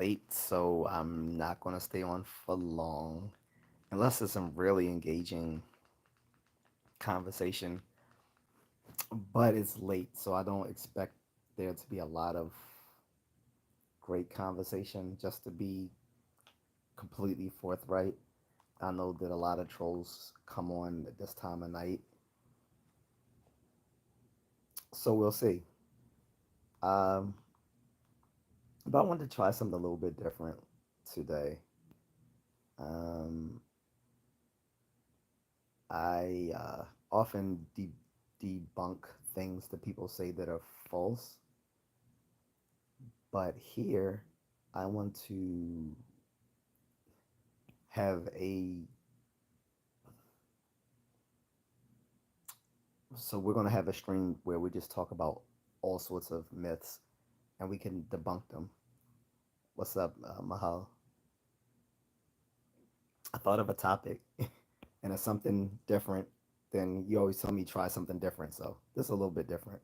late, so I'm not going to stay on for long unless it's some really engaging conversation. But it's late, so I don't expect there to be a lot of great conversation. Just to be completely forthright, I know that a lot of trolls come on at this time of night, so we'll see. Um, but I wanted to try something a little bit different today. Um, I often debunk things that people say that are false, but here I want to have a so we're going to have a stream where we just talk about all sorts of myths and we can debunk them. What's up, Mahal? I thought of a topic and it's something different than you always tell me try something different. So this is a little bit different.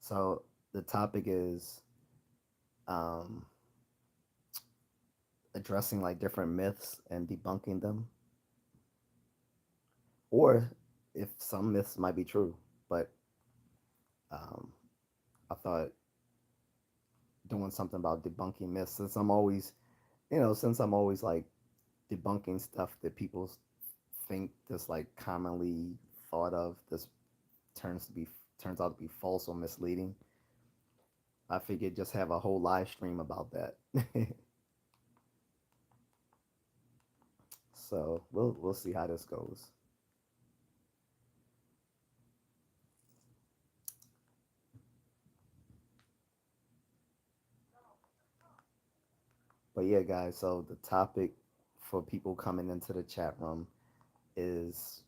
So the topic is um, addressing like different myths and debunking them, or if some myths might be true. But um, I thought doing something about debunking myths since I'm always, since I'm always like debunking stuff that people think that's like commonly thought of. This turns to be turns out to be false or misleading. I figured just have a whole live stream about that. So we'll see how this goes. But yeah, guys. So the topic for people coming into the chat room is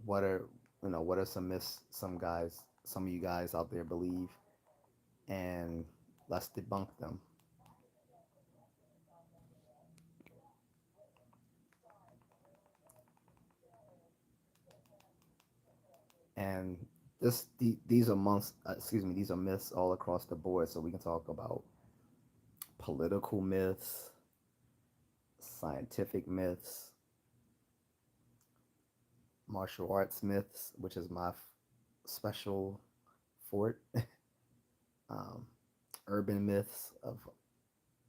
what are what are some myths some of you guys out there believe, and let's debunk them. And these are these are myths all across the board. So we can talk about political myths, scientific myths, martial arts myths, which is my special fort, um, urban myths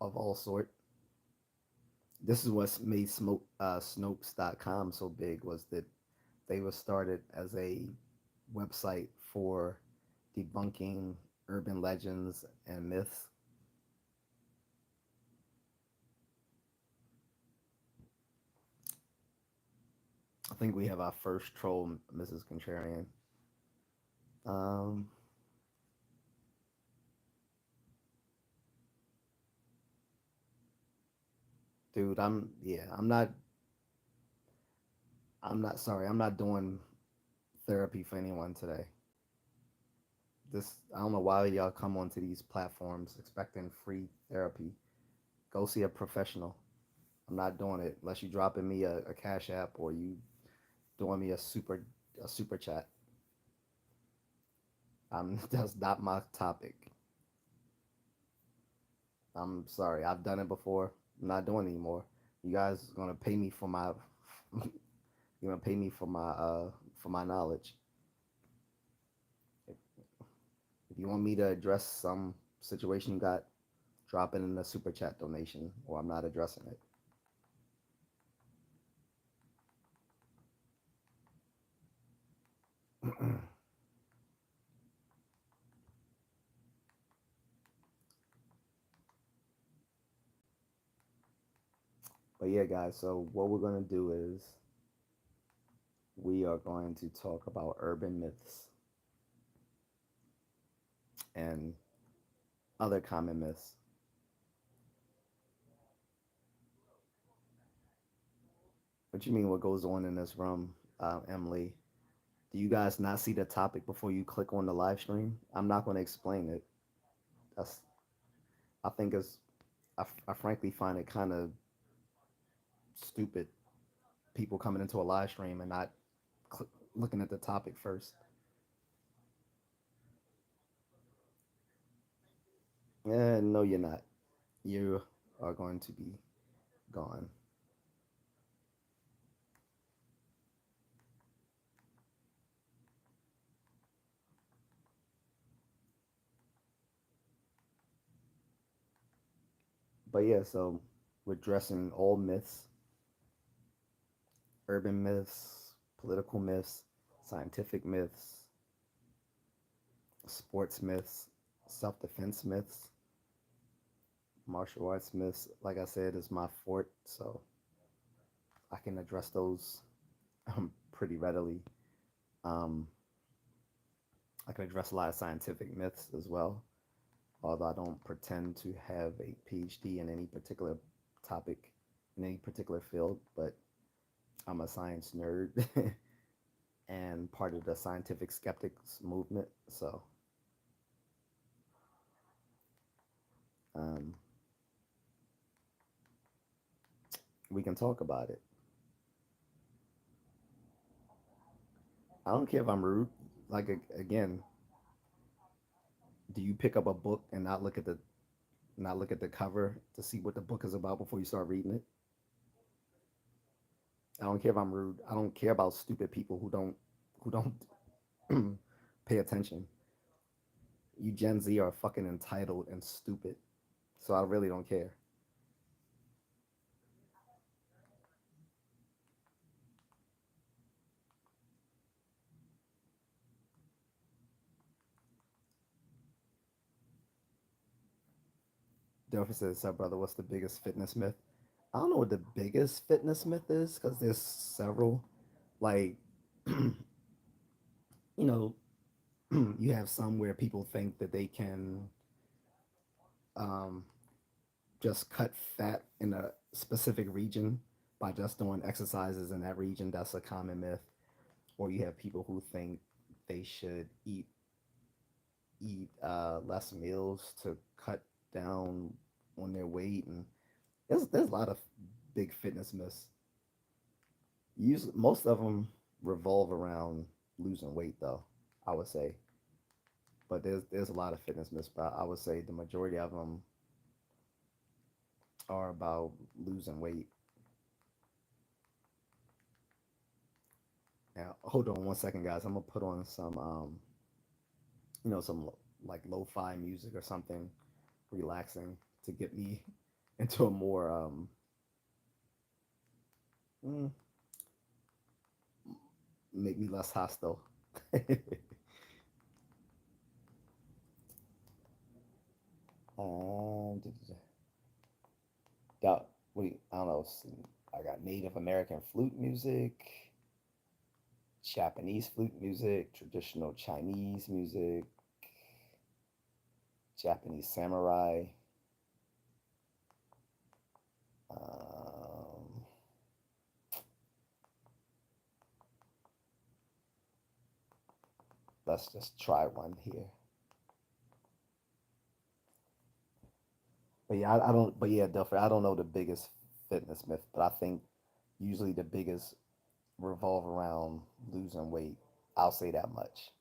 of all sort. This is what made Snopes.com so big, was that they were started as a website for debunking urban legends and myths. I think we have our first troll, Mrs. Contrarian. Um, dude, I'm not doing therapy for anyone today. I don't know why y'all come onto these platforms expecting free therapy. Go see a professional. I'm not doing it unless you dropping me a cash app or you doing me a super chat. That's not my topic. I'm sorry. I've done it before. I'm not doing it anymore. You guys gonna pay me for my you're gonna pay me for my knowledge. If you want me to address some situation you got, drop it in a super chat donation, or I'm not addressing it. But yeah, guys. So what we're gonna do is we are going to talk about urban myths and other common myths. What you mean? What goes on in this room, Emily? Do you guys not see the topic before you click on the live stream? I'm not going to explain it. That's I think it's I frankly find it kind of stupid. People coming into a live stream and not looking at the topic first. No, you're not. You. are going to be gone. But yeah, so we're addressing all myths, urban myths, political myths, scientific myths, sports myths, self defense myths, martial arts myths. Like I said, is my fort, so I can address those pretty readily. Um, I can address a lot of scientific myths as well, although I don't pretend to have a PhD in any particular topic, in any particular field, but I'm a science nerd and part of the scientific skeptics movement. So um, we can talk about it. I don't care if I'm rude. Like again, do you pick up a book and not look at the cover to see what the book is about before you start reading it? I don't care if I'm rude. I don't care about stupid people who don't pay attention. You Gen Z are fucking entitled and stupid. So I really don't care. Jennifer says, "Up, brother, what's the biggest fitness myth?" I don't know what the biggest fitness myth is because there's several. Like, you know, you have some where people think that they can um, just cut fat in a specific region by just doing exercises in that region. That's a common myth. Or you have people who think they should eat less meals to cut down on their weight, and there's a lot of big fitness myths. Usually, most of them revolve around losing weight, though. I would say, but there's a lot of fitness myths, but I would say the majority of them are about losing weight. Now, hold on one second, guys. I'm gonna put on some some like lo-fi music or something relaxing to get me into a more mm, make me less hostile. um, wait, I don't know. I got Native American flute music, Japanese flute music, traditional Chinese music, Japanese samurai. Um, let's just try one here. But yeah, I don't. But yeah, Delphi, I don't know the biggest fitness myth, but I think usually the biggest revolve around losing weight. I'll say that much.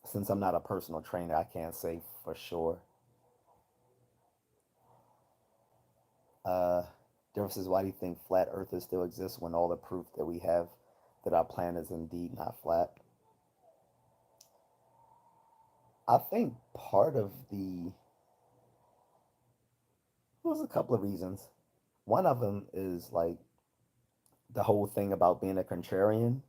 Since I'm not a personal trainer, I can't say for sure. Uh, Difference is, why do you think flat earthers still exist when all the proof that we have that our planet is indeed not flat? I think part of there's a couple of reasons. One of them is like the whole thing about being a contrarian.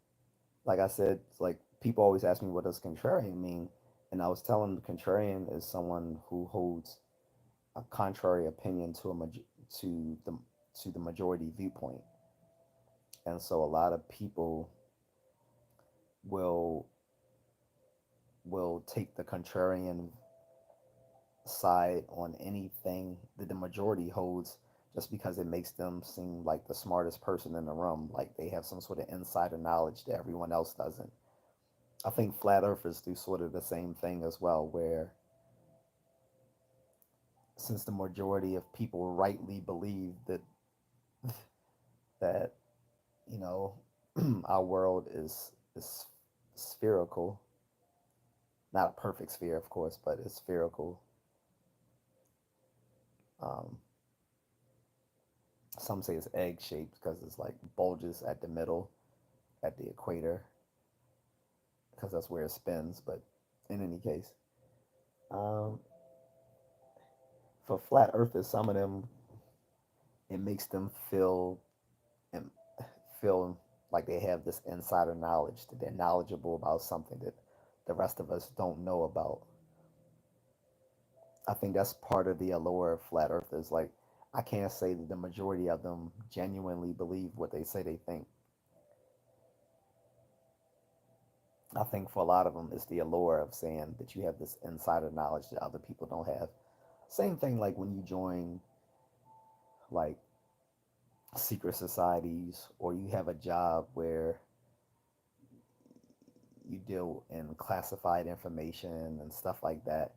Like I said, like people always ask me what does contrarian mean, and I was telling them contrarian is someone who holds a contrary opinion to the to the majority viewpoint. And so a lot of people will take the contrarian side on anything that the majority holds just because it makes them seem like the smartest person in the room, like they have some sort of insider knowledge that everyone else doesn't. I think flat earthers do sort of the same thing as well, where since the majority of people rightly believe that you know our world is spherical, not a perfect sphere, of course, but it's spherical. Um, some say it's egg shaped because it's like bulges at the middle, at the equator, because that's where it spins. But in any case, um, for flat earthers, some of them, it makes them and feel like they have this insider knowledge, that they're knowledgeable about something that the rest of us don't know about. I think that's part of the allure of flat earthers. Like, I can't say that the majority of them genuinely believe what they say they think. I think for a lot of them, it's the allure of saying that you have this insider knowledge that other people don't have. Same thing like when you join like secret societies, or you have a job where you deal in classified information and stuff like that.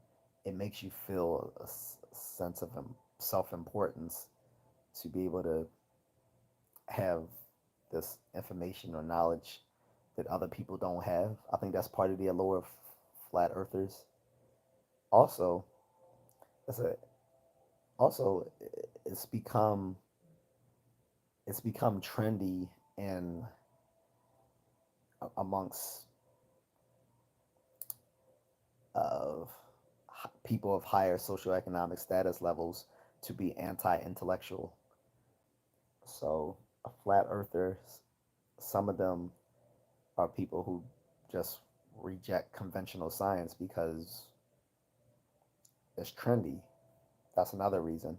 It makes you feel a sense of self importance to be able to have this information or knowledge that other people don't have. I think that's part of the allure of flat earthers. Also, it's a also it's become it's become trendy in amongst of people of higher socioeconomic status levels to be anti-intellectual. So, a flat earther, some of them are people who just reject conventional science because it's trendy. That's another reason.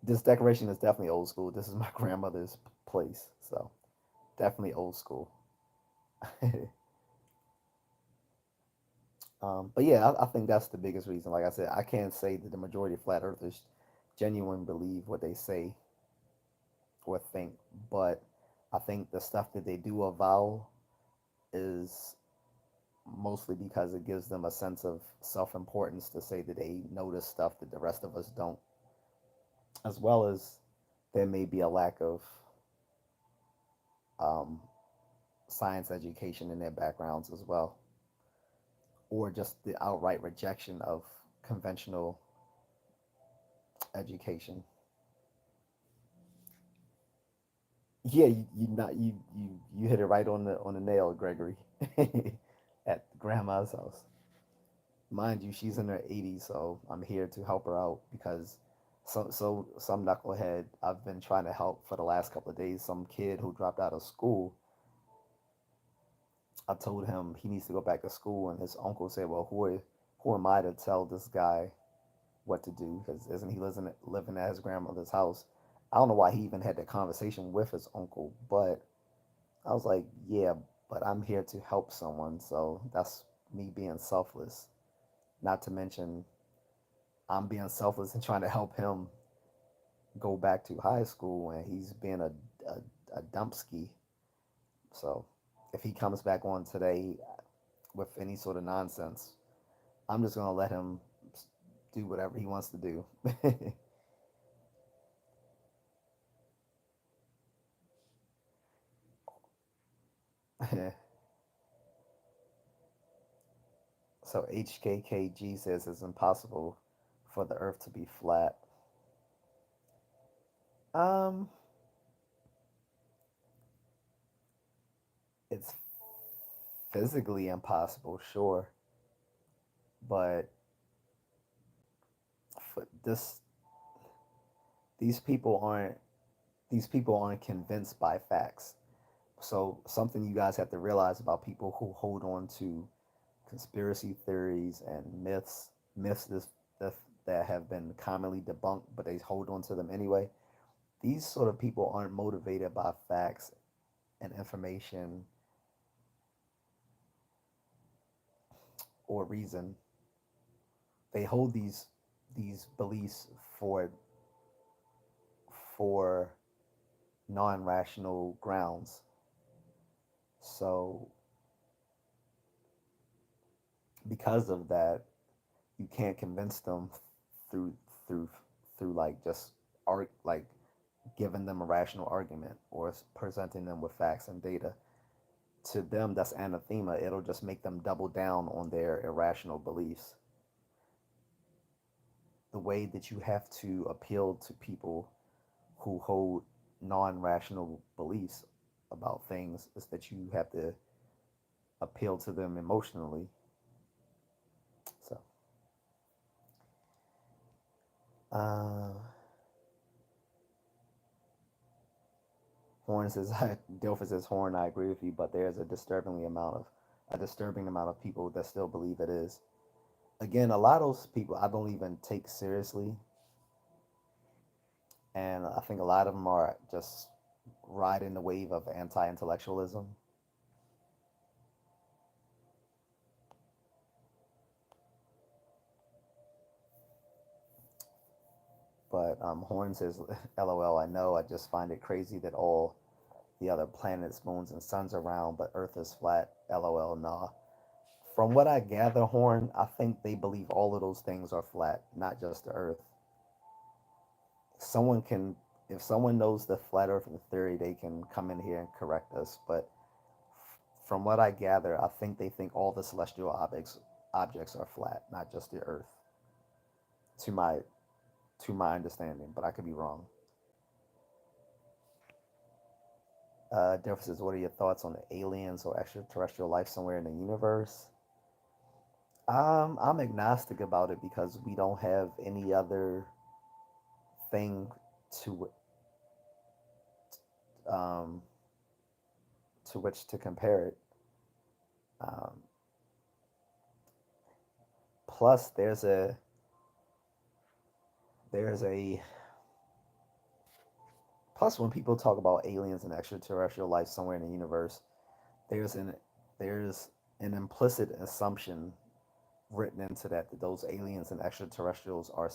This decoration is definitely old school. This is my grandmother's place, so definitely old school. But yeah, I think that's the biggest reason. Like I said, I can't say that the majority of flat earthers genuinely believe what they say or think, but I think the stuff that they do avow is mostly because it gives them a sense of self importance to say that they know this stuff that the rest of us don't, as well as there may be a lack of um, science education in their backgrounds as well, or just the outright rejection of conventional education. Yeah, you not you hit it right on the nail, Gregory, at grandma's house. Mind you, she's in her 80s, so I'm here to help her out because some knucklehead I've been trying to help for the last couple of days. Some kid who dropped out of school. I told him he needs to go back to school, and his uncle said, "Well, who am I to tell this guy what to do? Because isn't he living at his grandmother's house?" I don't know why he even had that conversation with his uncle, but I was like, "Yeah, but I'm here to help someone, so that's me being selfless." Not to mention, I'm being selfless and trying to help him go back to high school, and he's being a dumpski. So if he comes back on today with any sort of nonsense, I'm just gonna let him do whatever he wants to do. So HKKG says it's impossible for the Earth to be flat. Um, it's physically impossible, sure, but this these people aren't these people aren't convinced by facts. So something you guys have to realize about people who hold on to conspiracy theories and myths that have been commonly debunked, but they hold on to them anyway. These sort of people aren't motivated by facts and information or reason. They hold these beliefs for non-rational grounds. So because of that, you can't convince them through through through like just art giving them a rational argument or presenting them with facts and data to them that's anathema. It'll just make them double down on their irrational beliefs. The way that you have to appeal to people who hold non-rational beliefs about things is that you have to appeal to them emotionally. So, uh, Horn says, Dilfer says, Horn, I agree with you, but there's a disturbing amount of people that still believe it is. Again, a lot of those people I don't even take seriously, and I think a lot of them are just riding the wave of anti-intellectualism. But Horn says, "LOL, I know. I just find it crazy that all the other planets, moons, and suns are round, but Earth is flat. LOL, nah." From what I gather, Horn, I think they believe all of those things are flat, not just the Earth. Someone can, if someone knows the flat Earth theory, they can come in here and correct us. But from what I gather, I think they think all the celestial objects are flat, not just the Earth. To my to my understanding, but I could be wrong. Differences. What are your thoughts on the aliens or extraterrestrial life somewhere in the universe? I'm agnostic about it because we don't have any other thing to um, to which to compare it. Um, Plus, there's a plus when people talk about aliens and extraterrestrial life somewhere in the universe, there's an there's an implicit assumption written into that those aliens and extraterrestrials are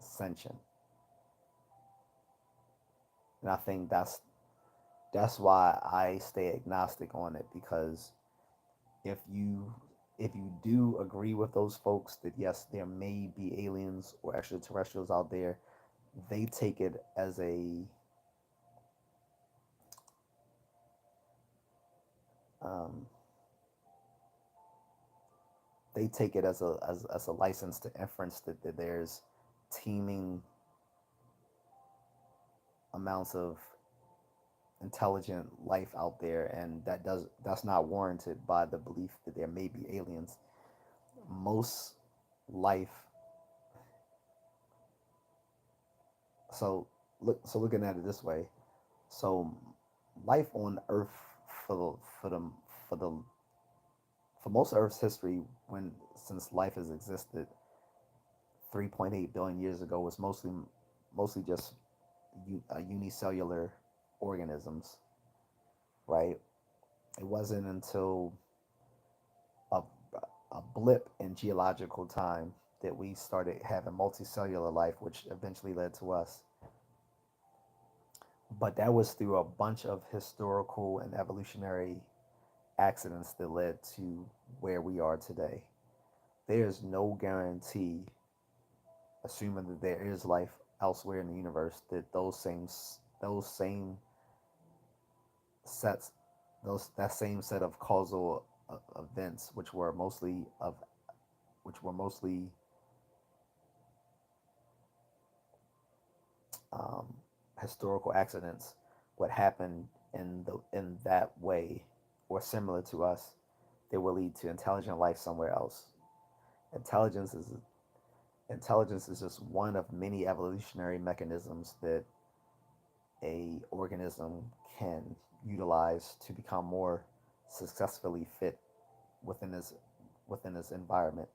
sentient, and I think that's why I stay agnostic on it because if you if you do agree with those folks that yes there may be aliens or extraterrestrials out there, they take it as a um, they take it as a license to inference that there's teeming amounts of intelligent life out there, and that's not warranted by the belief that there may be aliens. Most life, so looking at it this way, so life on Earth for the for most of Earth's history, when since life has existed, 3.8 billion years ago was mostly just unicellular organisms, right? It wasn't until a, a blip in geological time that we started having multicellular life, which eventually led to us. But that was through a bunch of historical and evolutionary accidents that led to where we are today. There's no guarantee, assuming that there is life elsewhere in the universe, that those same sets those that same set of causal events, which were mostly um, historical accidents, what happened in that way or similar to us, that will lead to intelligent life somewhere else. Intelligence is intelligence is just one of many evolutionary mechanisms that a organism can utilize to become more successfully fit within this within this environment.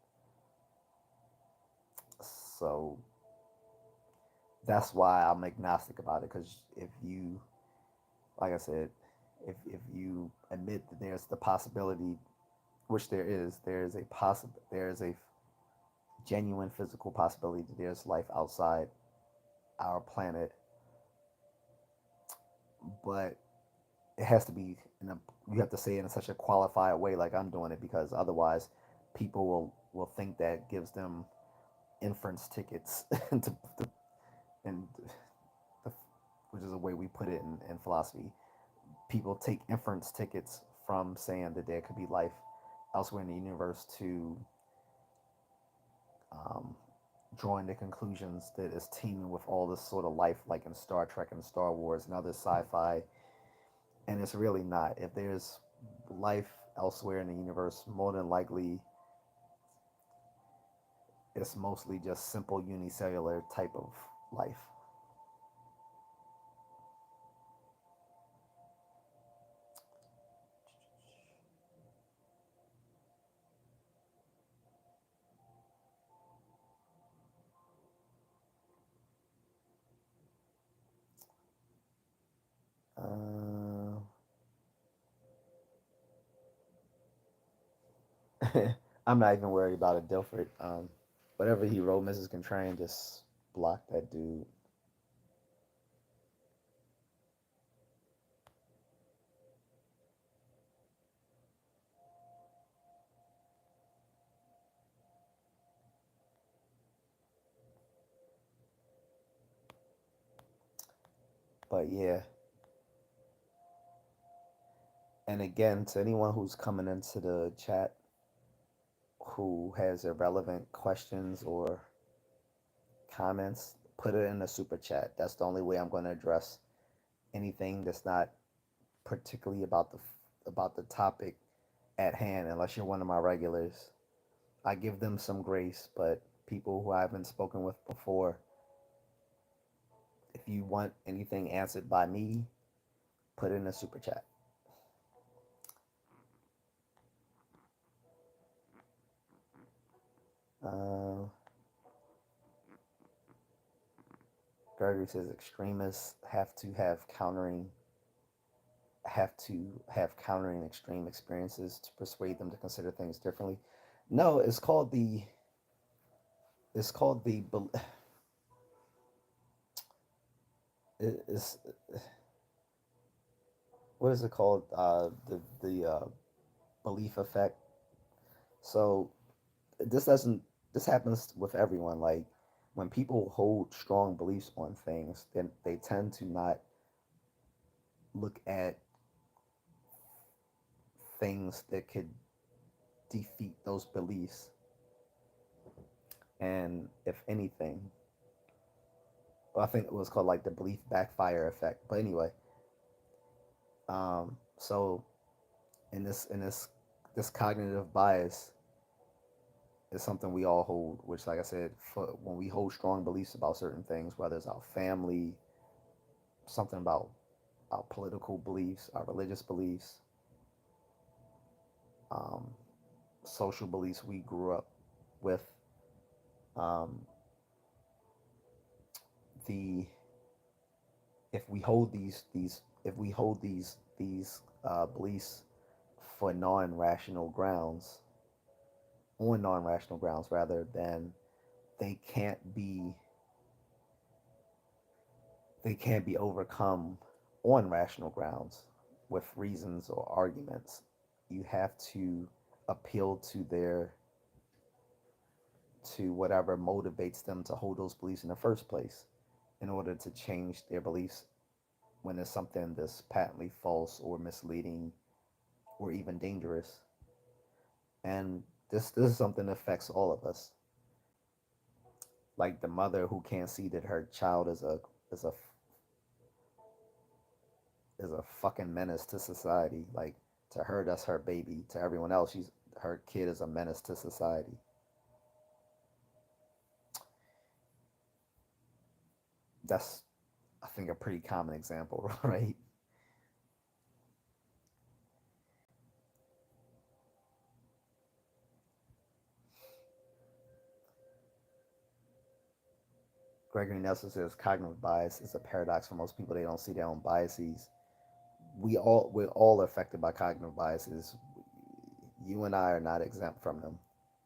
So that's why I'm agnostic about it. Because if you, like I said, if you admit that there's the possibility, which there is a genuine physical possibility that there's life outside our planet, but it has to be in a you have to say it in such a qualified way, like I'm doing it, because otherwise, people will think that gives them inference tickets to and the, which is a way we put it in philosophy. People take inference tickets from saying that there could be life elsewhere in the universe to um, drawing the conclusions that it's teeming with all this sort of life, like in Star Trek and Star Wars and other sci-fi, and it's really not. If there's life elsewhere in the universe, more than likely it's mostly just simple unicellular type of life. Uh, I'm not even worried about it, Dilford. Whatever he wrote, Mrs. Contrarian, just block that dude. But yeah, and again, to anyone who's coming into the chat who has irrelevant questions or comments, put it in the super chat. That's the only way I'm going to address anything that's not particularly about the topic at hand, unless you're one of my regulars. I give them some grace, but people who I haven't spoken with before, if you want anything answered by me, put it in the super chat. Uh, Gregory says extremists have to have countering extreme experiences to persuade them to consider things differently. No, it's called the it's what is it called? The belief effect. So this doesn't this happens with everyone. Like when people hold strong beliefs on things, then they tend to not look at things that could defeat those beliefs. And if anything, well, I think it was called like the belief backfire effect. But anyway, so in this cognitive bias is something we all hold, which, like I said, when we hold strong beliefs about certain things, whether it's our family, something about our political beliefs, our religious beliefs, um, social beliefs we grew up with, um, the if we hold these if we hold these beliefs for non-rational grounds, on non-rational grounds rather, then they can't be they can't be overcome on rational grounds with reasons or arguments. You have to appeal to whatever motivates them to hold those beliefs in the first place in order to change their beliefs when it's something that's patently false or misleading or even dangerous. And this is something that affects all of us. Like the mother who can't see that her child is a is a fucking menace to society. Like to her, that's her baby. To everyone else, she's her kid is a menace to society. That's, I think, a pretty common example, right? Gregory Nelson says cognitive bias is a paradox for most people. They don't see their own biases. We're all affected by cognitive biases. You and I are not exempt from them.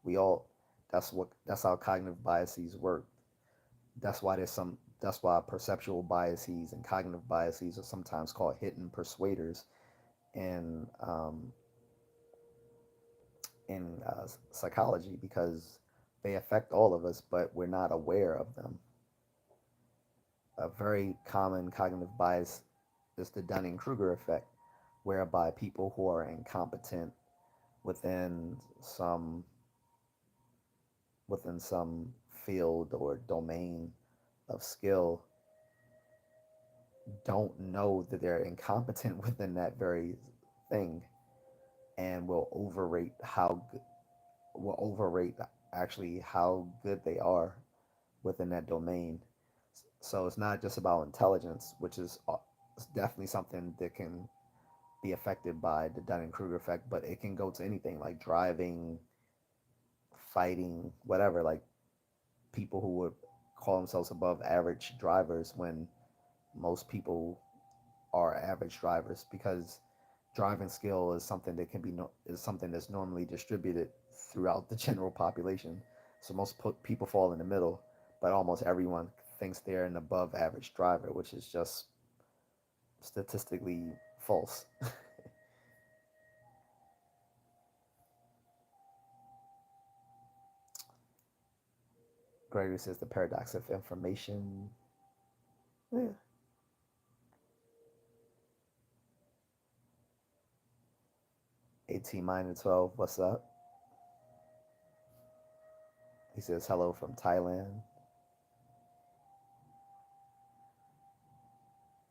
We all that's how cognitive biases work. That's why perceptual biases and cognitive biases are sometimes called hidden persuaders in psychology, because they affect all of us, but we're not aware of them. A very common cognitive bias is the Dunning-Kruger effect. whereby people who are incompetent within some within some field or domain of skill don't know that they're incompetent within that very thing, and will overrate actually how good they are within that domain. So it's not just about intelligence, which is definitely something that can be affected by the Dunning Kruger effect, but it can go to anything like driving, fighting, whatever. Like people who would call themselves above average drivers when most people are average drivers, because driving skill is something that can be is something that's normally distributed throughout the general population. So most people fall in the middle, but almost everyone thinks they're an above average driver, which is just statistically false. Gregory says the paradox of information. Yeah. 18 minus 12. What's up? He says hello from Thailand.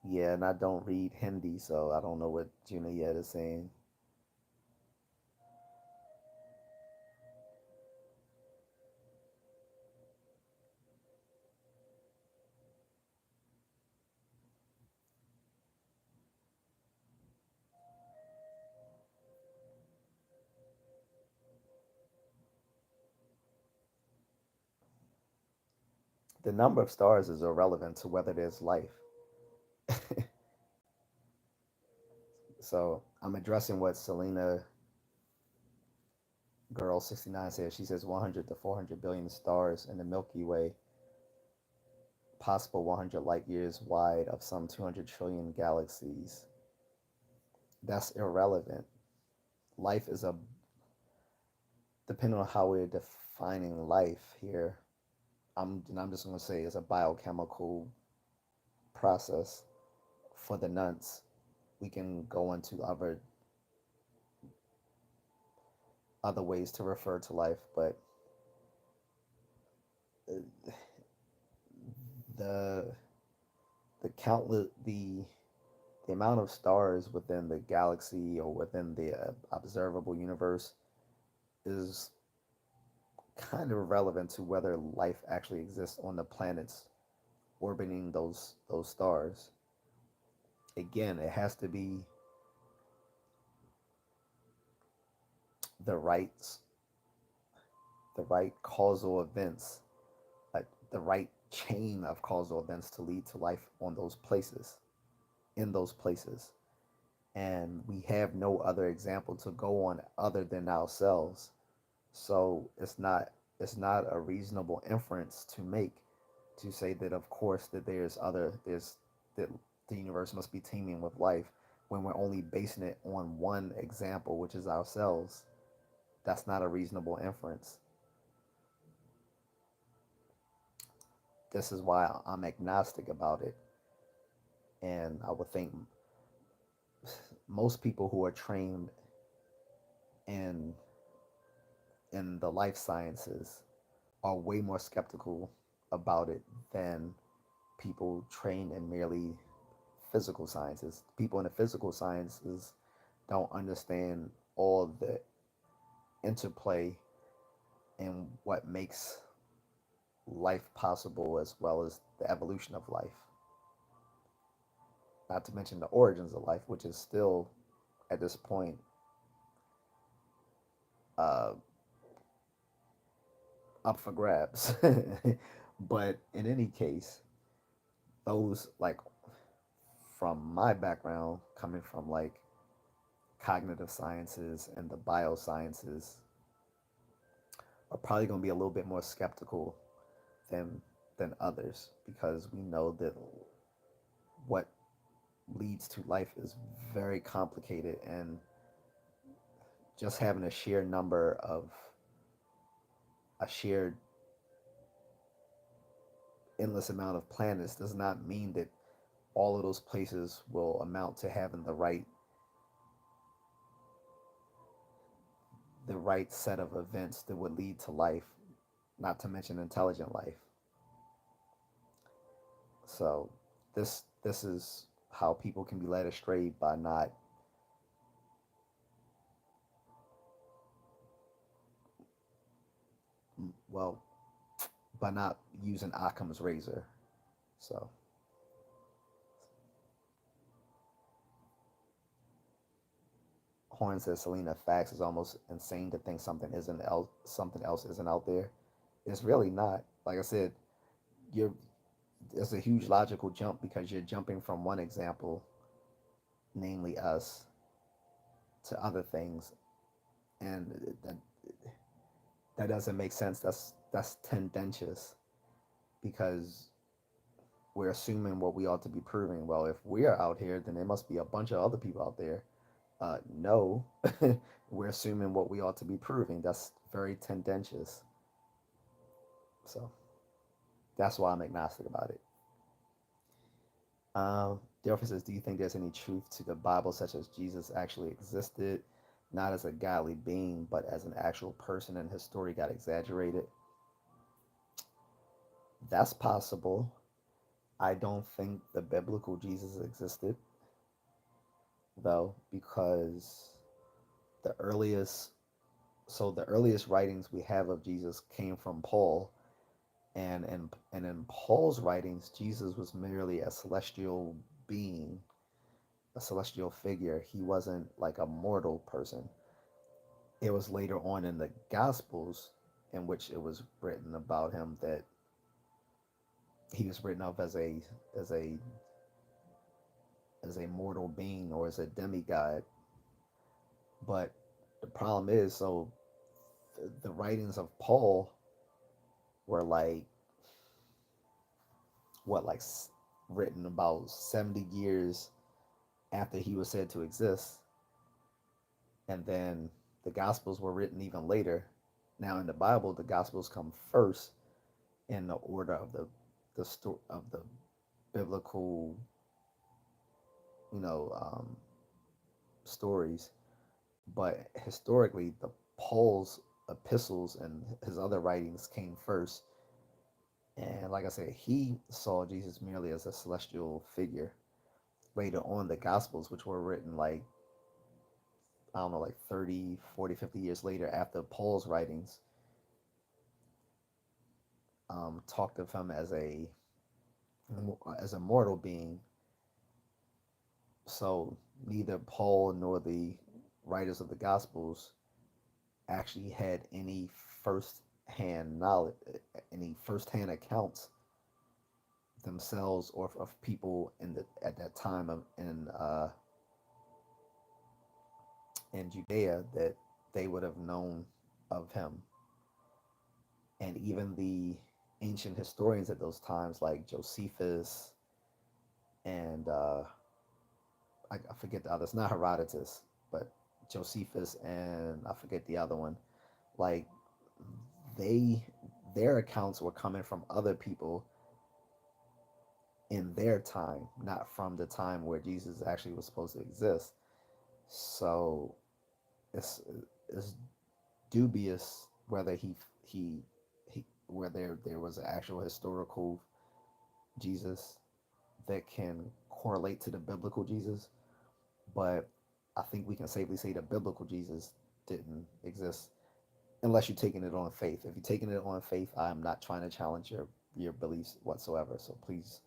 Yeah, and I don't read Hindi, so I don't know what Junaid is saying. The number of stars is irrelevant to whether there's life. So I'm addressing what Selena Girl 69 says. She says 100 to 400 billion stars in the Milky Way, possible 100 light years wide of some 200 trillion galaxies. That's irrelevant. Life is a, depending on how we're defining life here, I'm just going to say it's a biochemical process for the nuns. We can go into other ways to refer to life, but the the countless the amount of stars within the galaxy or within the observable universe is kind of relevant to whether life actually exists on the planets orbiting those stars. Again, it has to be the right the right causal events, like the right chain of causal events to lead to life on those places, in those places. And we have no other example to go on other than ourselves. So it's not a reasonable inference to make to say that of course that there's that the universe must be teeming with life when we're only basing it on one example, which is ourselves. That's not a reasonable inference. This is why I'm agnostic about it. And I would think most people who are trained in the life sciences are way more skeptical about it than people trained in merely physical sciences. People in the physical sciences don't understand all the interplay in what makes life possible, as well as the evolution of life. Not to mention the origins of life, which is still at this point uh, up for grabs. But in any case, those, like, from my background, coming from like cognitive sciences and the biosciences, are probably going to be a little bit more skeptical than others, because we know that what leads to life is very complicated, and just having a shared endless amount of planets does not mean that all of those places will amount to having the right the right set of events that would lead to life, not to mention intelligent life. So this is how people can be led astray by not, well, by not using Occam's razor. So Horn says, Selena, facts, is almost insane to think something else isn't out there. It's really not. Like I said, you're it's a huge logical jump because you're jumping from one example, namely us, to other things, and that doesn't make sense. That's tendentious because we're assuming what we ought to be proving. Well, if we're out here, then there must be a bunch of other people out there. No, we're assuming what we ought to be proving. That's very tendentious. So that's why I'm agnostic about it. The author says, do you think there's any truth to the Bible, such as Jesus actually existed, not as a godly being, but as an actual person, and his story got exaggerated? That's possible. I don't think the biblical Jesus existed, though, because the earliest the earliest writings we have of Jesus came from Paul, and in Paul's writings, Jesus was merely a celestial being, a celestial figure. He wasn't like a mortal person. It was later on in the Gospels in which it was written about him that he was written of as a as a mortal being or as a demigod. But the problem is, so the writings of Paul were like what, like written about 70 years after he was said to exist, and then the Gospels were written even later. Now in the Bible, the Gospels come first in the order of the biblical, you know, stories. But historically, the Paul's epistles and his other writings came first. And like I said, he saw Jesus merely as a celestial figure. Later on, the Gospels, which were written like, I don't know, like 30, 40, 50 years later after Paul's writings, talked of him as a mortal being. So neither Paul nor the writers of the Gospels actually had any first-hand knowledge, any first-hand accounts themselves or of people at that time in Judea that they would have known of him. And even the ancient historians at those times, like Josephus and I forget the others, not Herodotus, but Josephus and I forget the other one. Like they, their accounts were coming from other people in their time, not from the time where Jesus actually was supposed to exist. So it's it's dubious whether he whether there was an actual historical Jesus that can correlate to the biblical Jesus, but I think we can safely say the biblical Jesus didn't exist unless you're taking it on faith. If you're taking it on faith, I'm not trying to challenge your beliefs whatsoever. So please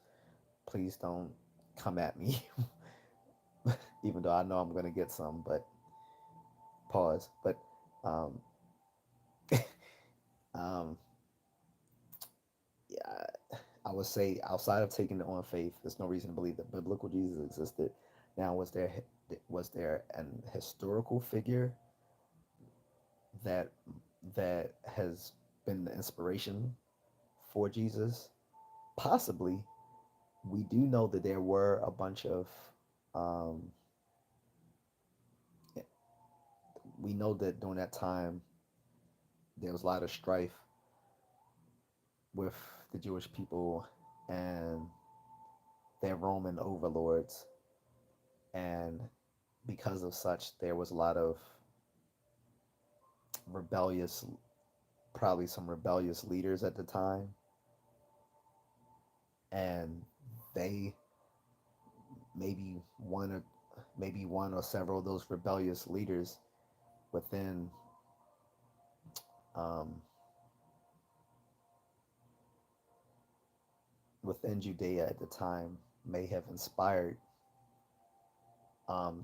don't come at me, even though I know I'm gonna get some. But pause. But um, um, yeah, I would say outside of taking it on faith, there's no reason to believe that biblical Jesus existed. Now, was there an historical figure that that has been the inspiration for Jesus? Possibly. We do know that there were a bunch of um, we know that during that time there was a lot of strife with the Jewish people and their Roman overlords, and because of such, there was a lot of rebellious, probably some rebellious leaders at the time, and they maybe one or several of those rebellious leaders within um, within Judea at the time may have inspired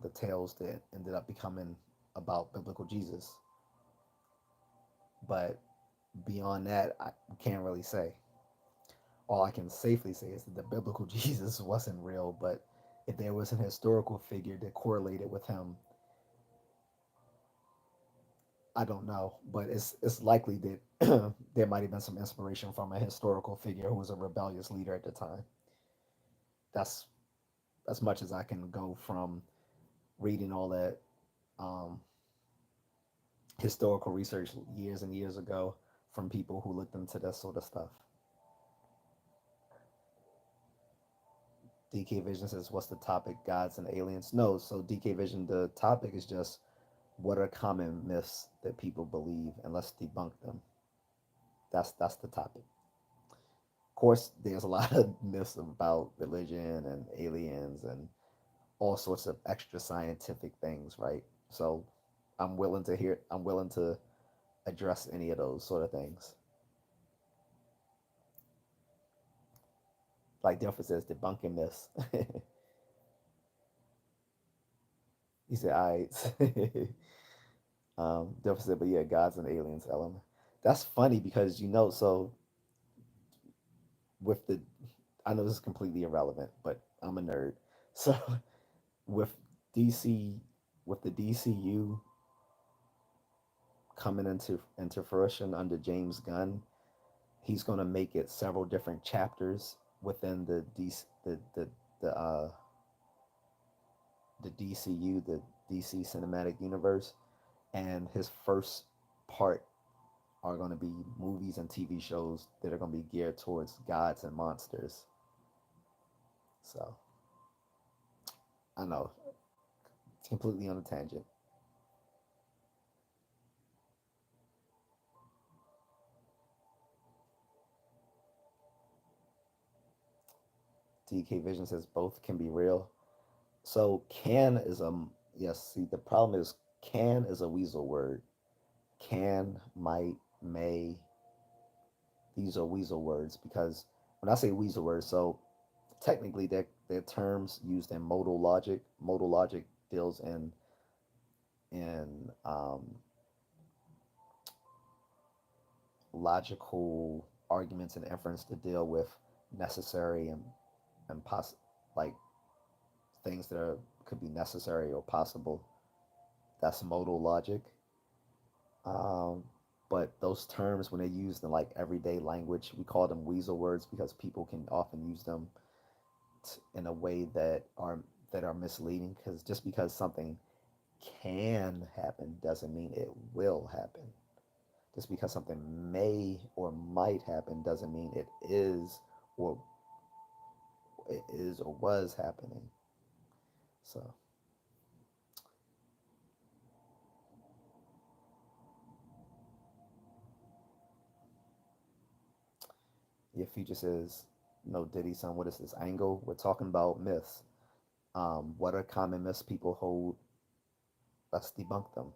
the tales that ended up becoming about biblical Jesus. But beyond that, I can't really say. All I can safely say is that the biblical Jesus wasn't real, but if there was an historical figure that correlated with him, I don't know. But it's likely that there might have been some inspiration from a historical figure who was a rebellious leader at the time. That's as much as I can go from reading all that um, historical research years and years ago from people who looked into that sort of stuff. DK Vision says, "What's the topic? Gods and aliens?" No, so DK Vision, the topic is just what are common myths that people believe, and let's debunk them. That's the topic. Of course, there's a lot of myths about religion and aliens and all sorts of extra scientific things, right? So I'm willing to address any of those sort of things. Like Delphi says, debunking myths. He said, "I." Delphi said, "But yeah, gods and aliens element." That's funny because so with the, I know this is completely irrelevant, but I'm a nerd. So with DC, with the DCU coming into fruition under James Gunn, he's going to make it several different chapters within the the DCU, the DC Cinematic Universe, and his first part are going to be movies and TV shows that are going to be geared towards gods and monsters. So I know it's completely on a tangent. DK Vision says both can be real. So can is a, yes. See, the problem is can is a weasel word. Can, might, may. These are weasel words because when I say weasel words, so technically they're terms used in modal logic. Modal logic deals in logical arguments and inference to deal with necessary and like things that are could be necessary or possible. That's modal logic. Um, but those terms, when they're used in like everyday language, we call them weasel words because people can often use them in a way that are misleading. Because just because something can happen doesn't mean it will happen. Just because something may or might happen doesn't mean or it is or was happening. So your future says, "No, Diddy, son, what is this angle? We're talking about myths. What are common myths people hold? Let's debunk them."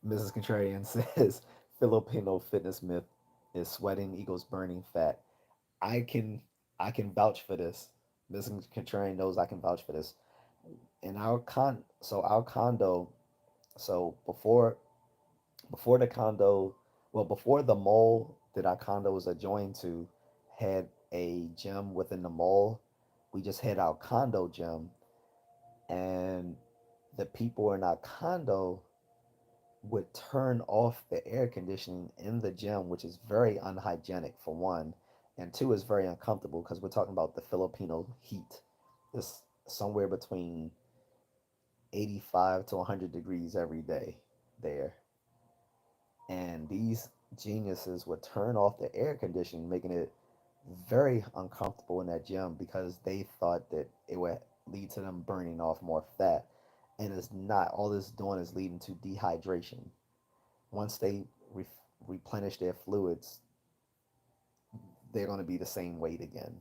Mrs. Contrarian says Filipino fitness myth is sweating equals burning fat. I can I can vouch for this. Mrs. Contrarian knows I can vouch for this. In our condo, so before the condo, well, before the mall that our condo was adjoined to had a gym within the mall, we just had our condo gym, and the people in our condo would turn off the air conditioning in the gym, which is very unhygienic for one, and two is very uncomfortable because we're talking about the Filipino heat. It's somewhere between 85 to 100 degrees every day there. And geniuses would turn off the air conditioning, making it very uncomfortable in that gym because they thought that it would lead to them burning off more fat. And it's not. All this doing is leading to dehydration. Once they re- replenish their fluids, they're going to be the same weight again.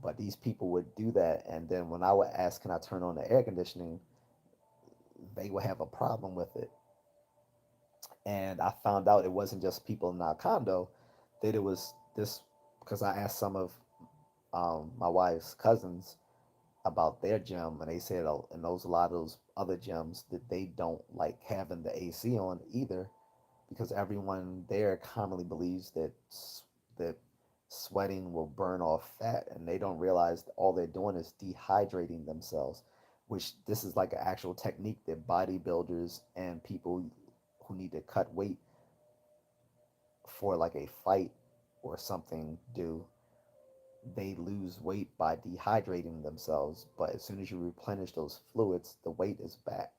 But these people would do that, and then when I would ask, "Can I turn on the air conditioning?" they would have a problem with it. And I found out it wasn't just people in our condo, that it was this because I asked some of my wife's cousins about their gym, and they said, oh, and those a lot of those other gyms that they don't like having the AC on either, because everyone there commonly believes that sweating will burn off fat, and they don't realize that all they're doing is dehydrating themselves. Which this is like an actual technique that bodybuilders and people who need to cut weight for like a fight or something do. They lose weight by dehydrating themselves, but as soon as you replenish those fluids, the weight is back.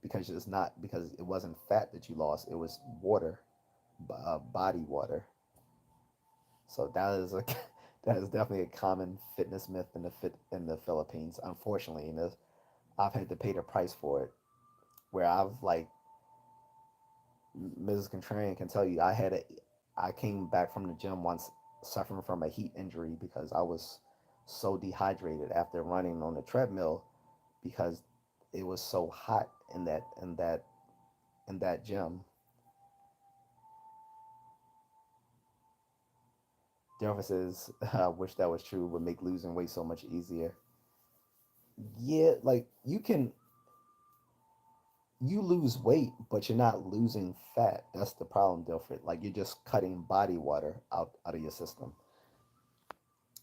Because it's not, because it wasn't fat that you lost, it was water, body water. So that is a that is definitely a common fitness myth in the Philippines, unfortunately. And I've had to pay the price for it, where I've like Mrs. Contrarian can tell you, I came back from the gym once suffering from a heat injury because I was so dehydrated after running on the treadmill, because it was so hot in that gym. Differences, I wish that was true, would make losing weight so much easier. Yeah, like you lose weight, but you're not losing fat. That's the problem, Dilfred. Like you're just cutting body water out of your system.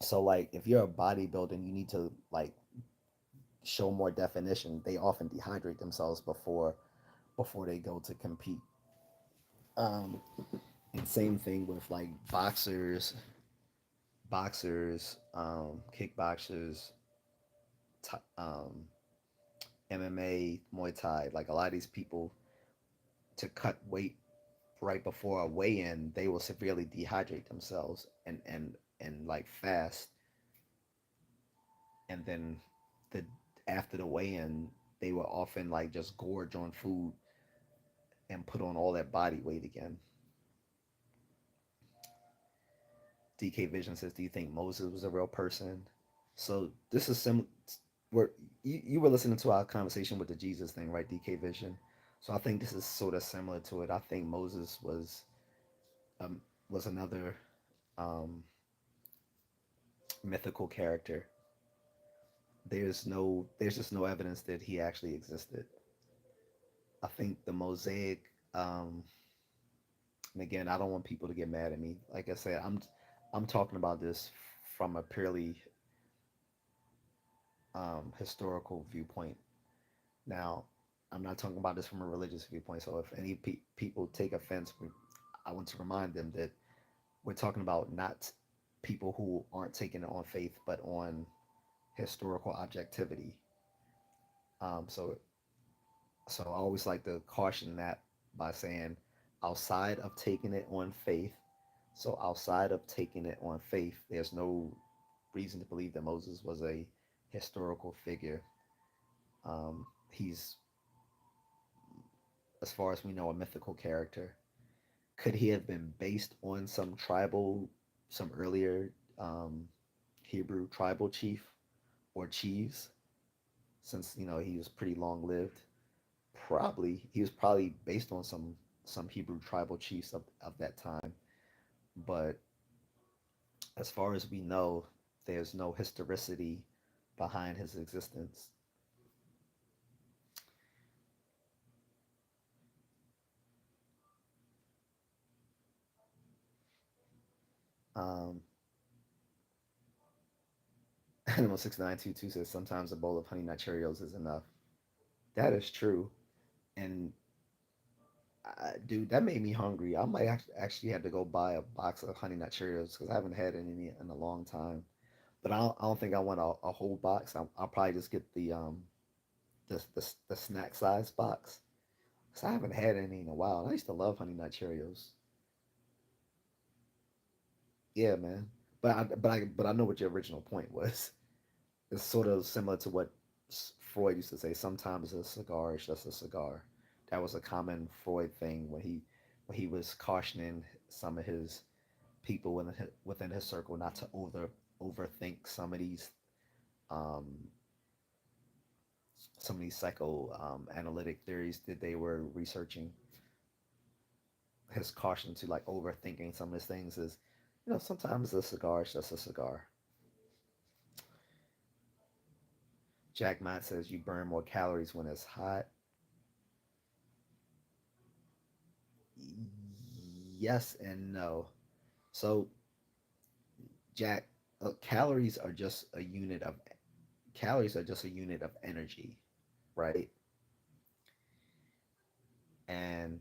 So like if you're a bodybuilder and you need to like show more definition, they often dehydrate themselves before they go to compete. Um, and same thing with like kickboxers, um, MMA, Muay Thai. Like a lot of these people, to cut weight right before a weigh-in, they will severely dehydrate themselves and like fast, and then the after the weigh-in, they will often like just gorge on food and put on all that body weight again. DK Vision says, "Do you think Moses was a real person?" So this is sim. Where you were listening to our conversation with the Jesus thing, right? DK Vision. So I think this is sort of similar to it. I think Moses um, was another um, mythical character. There's just no evidence that he actually existed. I think the Mosaic, um, and again, I don't want people to get mad at me. Like I said, I'm talking about this from a purely historical viewpoint. Now, I'm not talking about this from a religious viewpoint. So if any people take offense, I want to remind them that we're talking about not people who aren't taking it on faith, but on historical objectivity. Um, so, so I always like to caution that by saying, outside of taking it on faith. So outside of taking it on faith, there's no reason to believe that Moses was a historical figure. He's, as far as we know, a mythical character. Could he have been based on some earlier Hebrew tribal chief or chiefs? Since he was pretty long lived, probably he was probably based on some Hebrew tribal chiefs of that time. But as far as we know, there's no historicity behind his existence. Um, Animal 6922 says sometimes a bowl of honey nut Cheerios is enough. That is true. And dude, that made me hungry. I might actually have to go buy a box of Honey Nut Cheerios because I haven't had any in a long time. But I don't think I want a whole box. I'll probably just get the snack size box because I haven't had any in a while. And I used to love Honey Nut Cheerios. Yeah, man. But I know what your original point was. It's sort of similar to what Freud used to say. Sometimes a cigar is just a cigar. That was a common Freud thing when he was cautioning some of his people within his circle not to overthink um, some of these psycho analytic theories that they were researching. His caution to like overthinking some of these things is, sometimes a cigar is just a cigar. Jack Matt says you burn more calories when it's hot. Yes and no. So, Jack, calories are just a unit of energy, right? And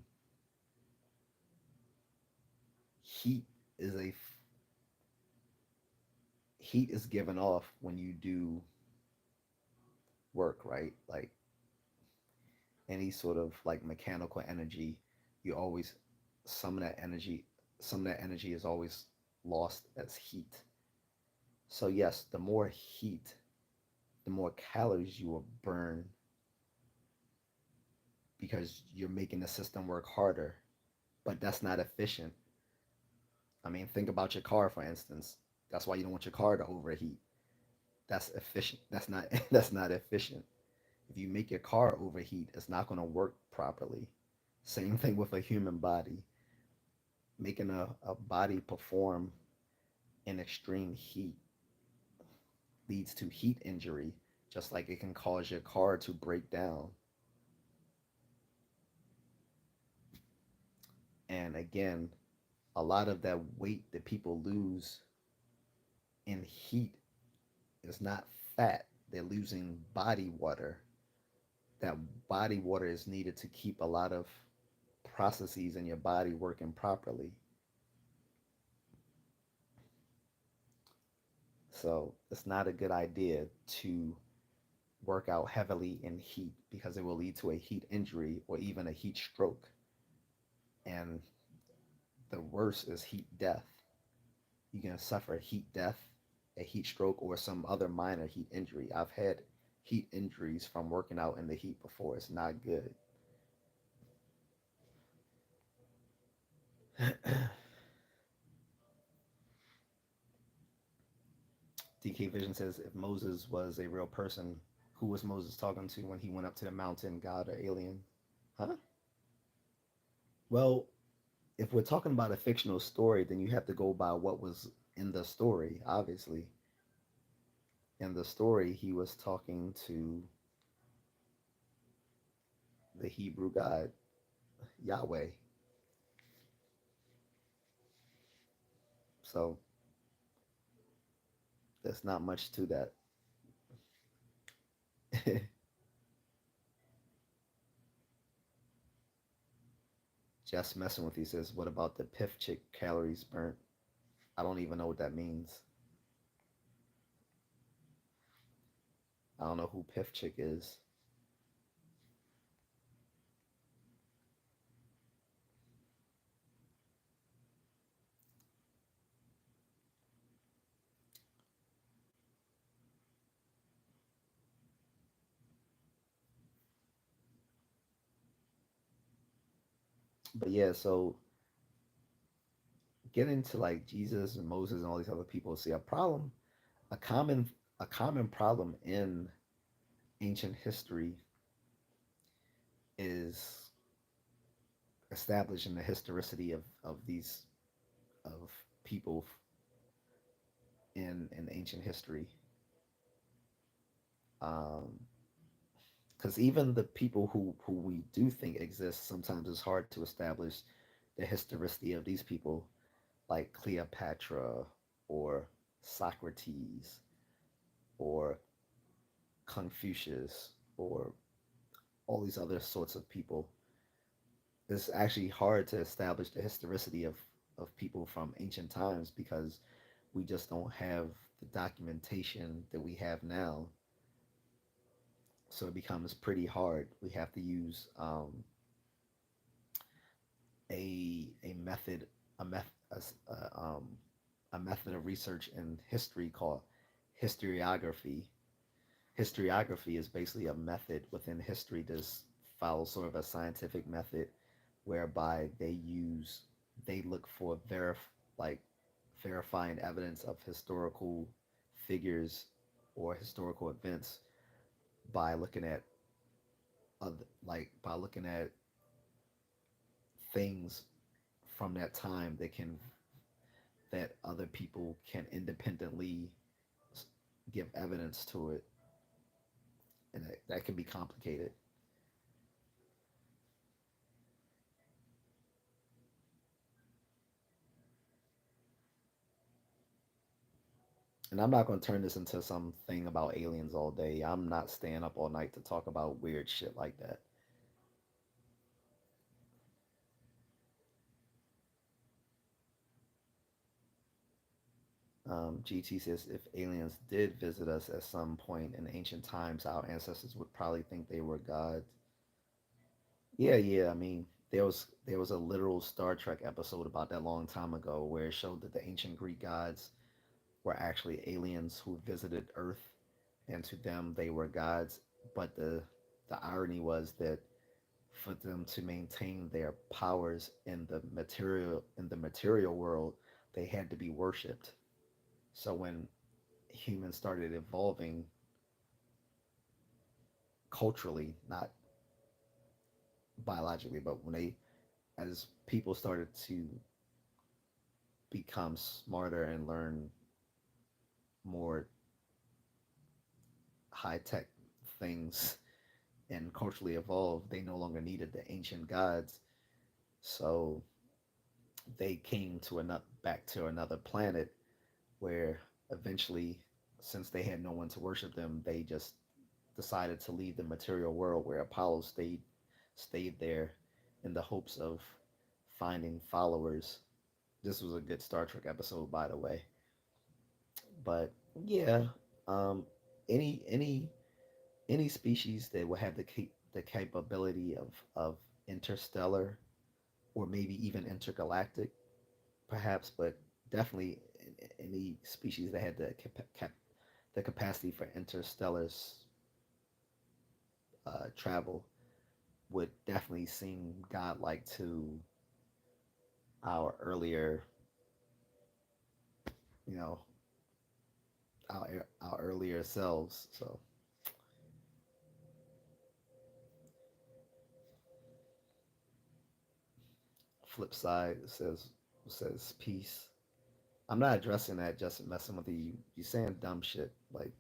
heat is a heat is given off when you do work, right? Like any sort of like mechanical energy, you always some of that energy some of that energy is always lost as heat. So yes, the more heat, the more calories you will burn because you're making the system work harder, but that's not efficient. I mean, think about your car, for instance. That's why you don't want your car to overheat. That's efficient. That's not that's not efficient. If you make your car overheat, it's not going to work properly. Same thing with a human body. Making a body perform in extreme heat leads to heat injury, just like it can cause your car to break down. And again, a lot of that weight that people lose in heat is not fat. They're losing body water. That body water is needed to keep a lot of processes in your body working properly. So it's not a good idea to work out heavily in heat because it will lead to a heat injury or even a heat stroke. And the worst is heat death. You can suffer heat death, a heat stroke, or some other minor heat injury. I've had heat injuries from working out in the heat before. It's not good. DK Vision says if Moses was a real person, who was Moses talking to when he went up to the mountain, God or alien? Huh? Well, if we're talking about a fictional story, then you have to go by what was in the story, obviously. In the story, he was talking to the Hebrew God, Yahweh. So there's not much to that. Just messing with you says, what about the Pith Chick calories burnt? I don't even know what that means. I don't know who Pith Chick is. But yeah, so getting to like Jesus and Moses and all these other people, see a common a common problem in ancient history is establishing the historicity of these of people in ancient history. Because even the people who we do think exist, sometimes it's hard to establish the historicity of these people, like Cleopatra or Socrates or Confucius or all these other sorts of people. It's actually hard to establish the historicity of people from ancient times because we just don't have the documentation that we have now. So it becomes pretty hard. We have to use a method a meth a, s- a method of research in history called historiography. Historiography is basically a method within history to follow sort of a scientific method whereby they look for like verifying evidence of historical figures or historical events by looking at by looking at things from that time that other people can independently give evidence to it, and that can be complicated. And I'm not going to turn this into something about aliens all day. I'm not staying up all night to talk about weird shit like that. GT says if aliens did visit us at some point in ancient times, our ancestors would probably think they were gods. Yeah, yeah. I mean, there was a literal Star Trek episode about that long time ago where it showed that the ancient Greek gods were actually aliens who visited Earth, and to them they were gods. But the irony was that for them to maintain their powers in the material world, they had to be worshipped. So when humans started evolving culturally, not biologically, but when they as people started to become smarter and learn more high tech things and culturally evolved, they no longer needed the ancient gods. So they came to another back to another planet where eventually, since they had no one to worship them, they just decided to leave the material world where Apollo stayed there in the hopes of finding followers. This was a good Star Trek episode, by the way. But yeah, um, any any species that would have the capability of interstellar or maybe even intergalactic, perhaps, but definitely any species that had the capacity for interstellar travel would definitely seem godlike to our earlier, you know, our earlier selves. So, flip side says peace. I'm not addressing that. Just messing with you. You saying dumb shit. Like,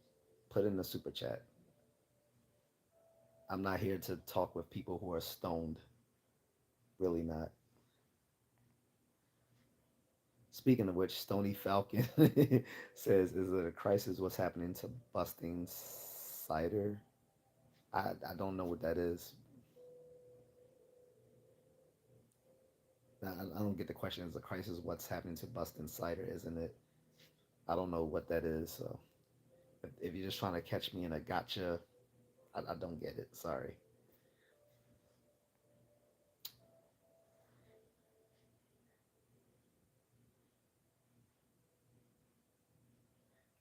put in the super chat. I'm not here to talk with people who are stoned. Really not. Speaking of which, Stony Falcon says, "Is it a crisis? What's happening to busting cider?" I don't know what that is. I don't get the question. Is a crisis? What's happening to busting cider? Isn't it? I don't know what that is. So if you're just trying to catch me in a gotcha, I don't get it. Sorry.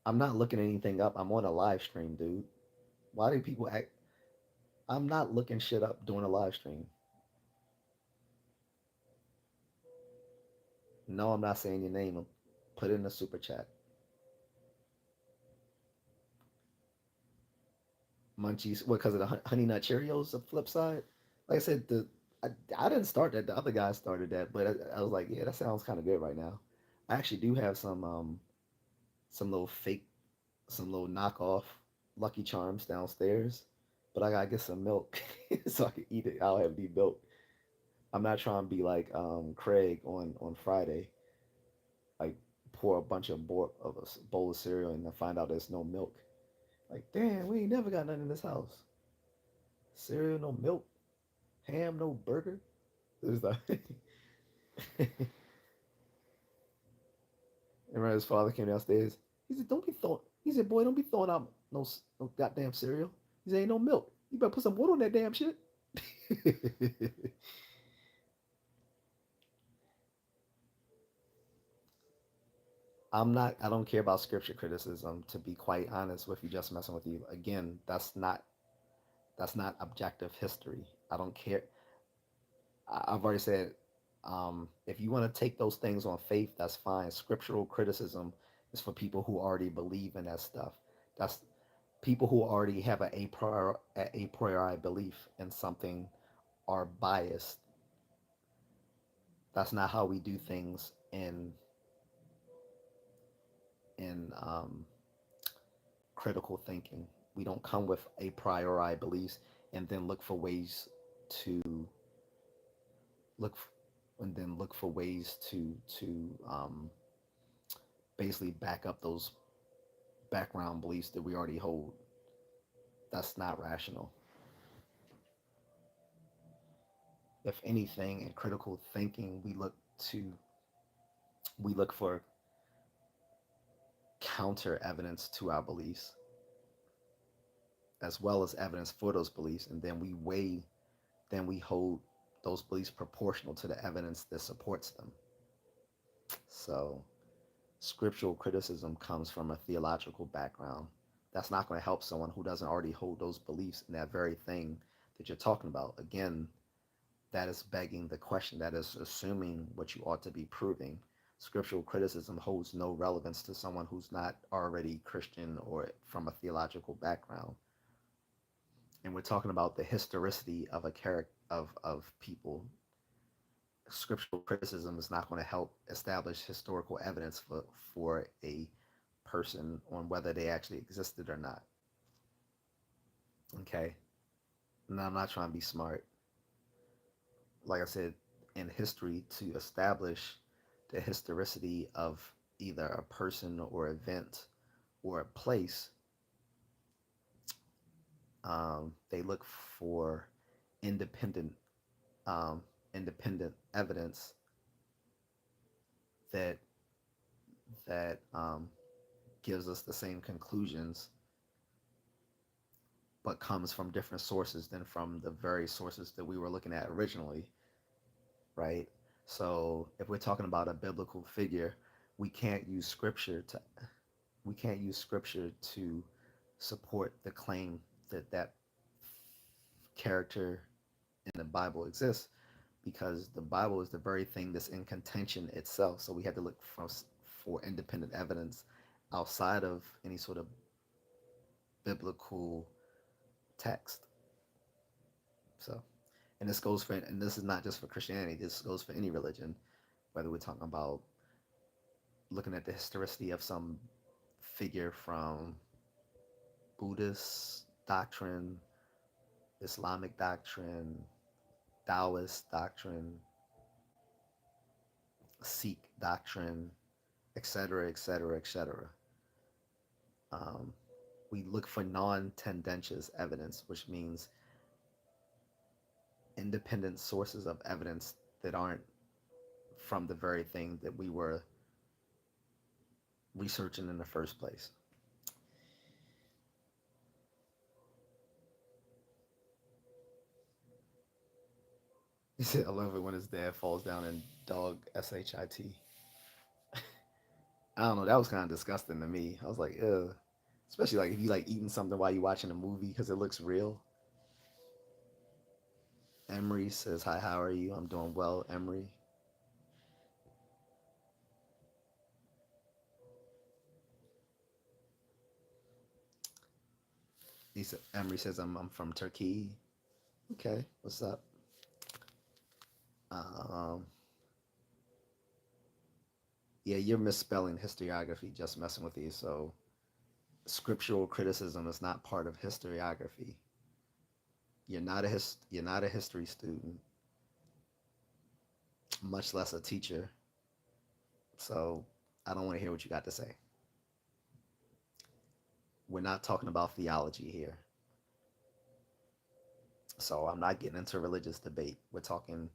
I'm not looking anything up. I'm on a live stream, dude. Why do people act? I'm not looking shit up during a live stream. No, I'm not saying your name. Put it in the super chat. Munchies. What? Because of the Honey Nut Cheerios? The flip side. Like I said, I didn't start that. The other guy started that, but I was like, yeah, that sounds kind of good right now. I actually do have some little fake, some little knockoff Lucky Charms downstairs, but I gotta get some milk so I can eat it. I'll have the milk. I'm not trying to be like Craig on Friday, like pour a bunch of a bowl of cereal and then find out there's no milk. Like, damn, we ain't never got nothing in this house. Cereal, no milk, ham, no burger. It's like, and his father came downstairs. He said, "Don't be throwing." He said, "Boy, don't be throwing out no goddamn cereal." He said, "Ain't no milk. You better put some water on that damn shit." I don't care about scripture criticism, to be quite honest with you, just messing with you. Again, that's not objective history. I don't care. I've already said, if you want to take those things on faith, that's fine. Scriptural criticism is for people who already believe in that stuff. That's people who already have a priori belief in something are biased. That's not how we do things in critical thinking. We don't come with a priori beliefs and then look for ways to look and then look for ways to basically back up those background beliefs that we already hold. That's not rational. If anything, in critical thinking, we look for counter evidence to our beliefs as well as evidence for those beliefs, and then we hold those beliefs proportional to the evidence that supports them. So scriptural criticism comes from a theological background. That's not going to help someone who doesn't already hold those beliefs in that very thing that you're talking about. Again, that is begging the question, that is assuming what you ought to be proving. Scriptural criticism holds no relevance to someone who's not already Christian or from a theological background. And we're talking about the historicity of a character of people. Scriptural criticism is not going to help establish historical evidence for a person on whether they actually existed or not. Okay? And I'm not trying to be smart. Like I said, in history, to establish the historicity of either a person or event or a place, they look for independent independent evidence that that gives us the same conclusions, but comes from different sources than from the very sources that we were looking at originally, right? So if we're talking about a biblical figure, we can't use scripture to we can't use scripture to support the claim that that character in the Bible exists, because the Bible is the very thing that's in contention itself. So we had to look for independent evidence outside of any sort of biblical text. So, and this is not just for Christianity. This goes for any religion, whether we're talking about looking at the historicity of some figure from Buddhist doctrine, Islamic doctrine, Taoist doctrine, Sikh doctrine, etc., etc., etc. Um, we look for non-tendentious evidence, which means independent sources of evidence that aren't from the very thing that we were researching in the first place. He said, I love it when his dad falls down and dog shit. I don't know. That was kind of disgusting to me. I was like, ugh. Especially like if you like eating something while you watching a movie because it looks real. Emery says, hi, how are you? I'm doing well, Emery. Emery says, I'm from Turkey. Okay, what's up? Um, yeah, you're misspelling historiography, just messing with you. So scriptural criticism is not part of historiography. You're not a history student, much less a teacher. So I don't want to hear what you got to say. We're not talking about theology here. So I'm not getting into religious debate. We're talking,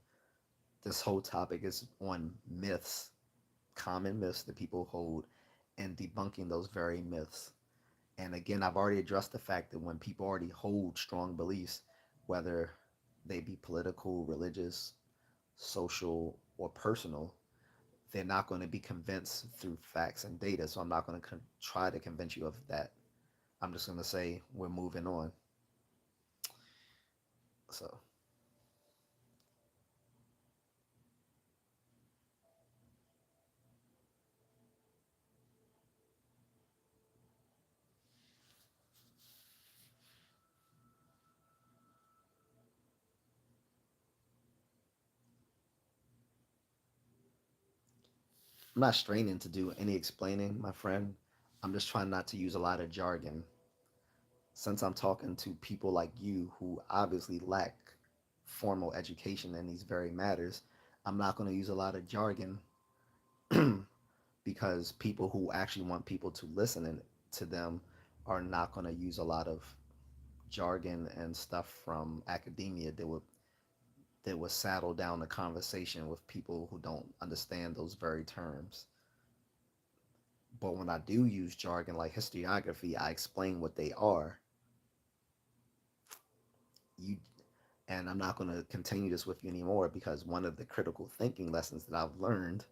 this whole topic is on myths, common myths that people hold, and debunking those very myths. And again, I've already addressed the fact that when people already hold strong beliefs, whether they be political, religious, social, or personal, they're not going to be convinced through facts and data. So I'm not going to try to convince you of that. I'm just going to say we're moving on. So I'm not straining to do any explaining, my friend. I'm just trying not to use a lot of jargon. Since I'm talking to people like you who obviously lack formal education in these very matters, I'm not going to use a lot of jargon because people who actually want people to listen to them are not going to use a lot of jargon and stuff from academia that would saddle down the conversation with people who don't understand those very terms. But when I do use jargon like historiography, I explain what they are. You and I'm not going to continue this with you anymore because one of the critical thinking lessons that I've learned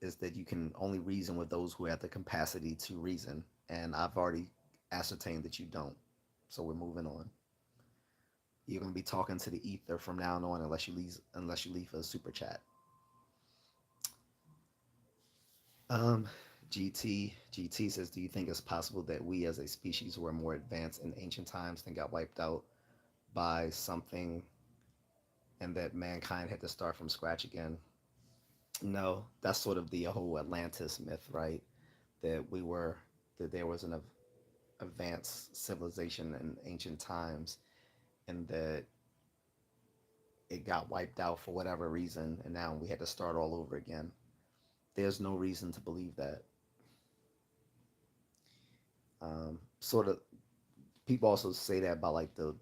is that you can only reason with those who have the capacity to reason, and I've already ascertained that you don't. So we're moving on. You're going to be talking to the ether from now on unless you leave a super chat. Um, GT says, do you think it's possible that we as a species were more advanced in ancient times and got wiped out by something, and that mankind had to start from scratch again? No, that's sort of the whole Atlantis myth, right? That we were that there was an advanced civilization in ancient times, and that it got wiped out for whatever reason, and now we had to start all over again. There's no reason to believe that. Sort of, people also say that about like the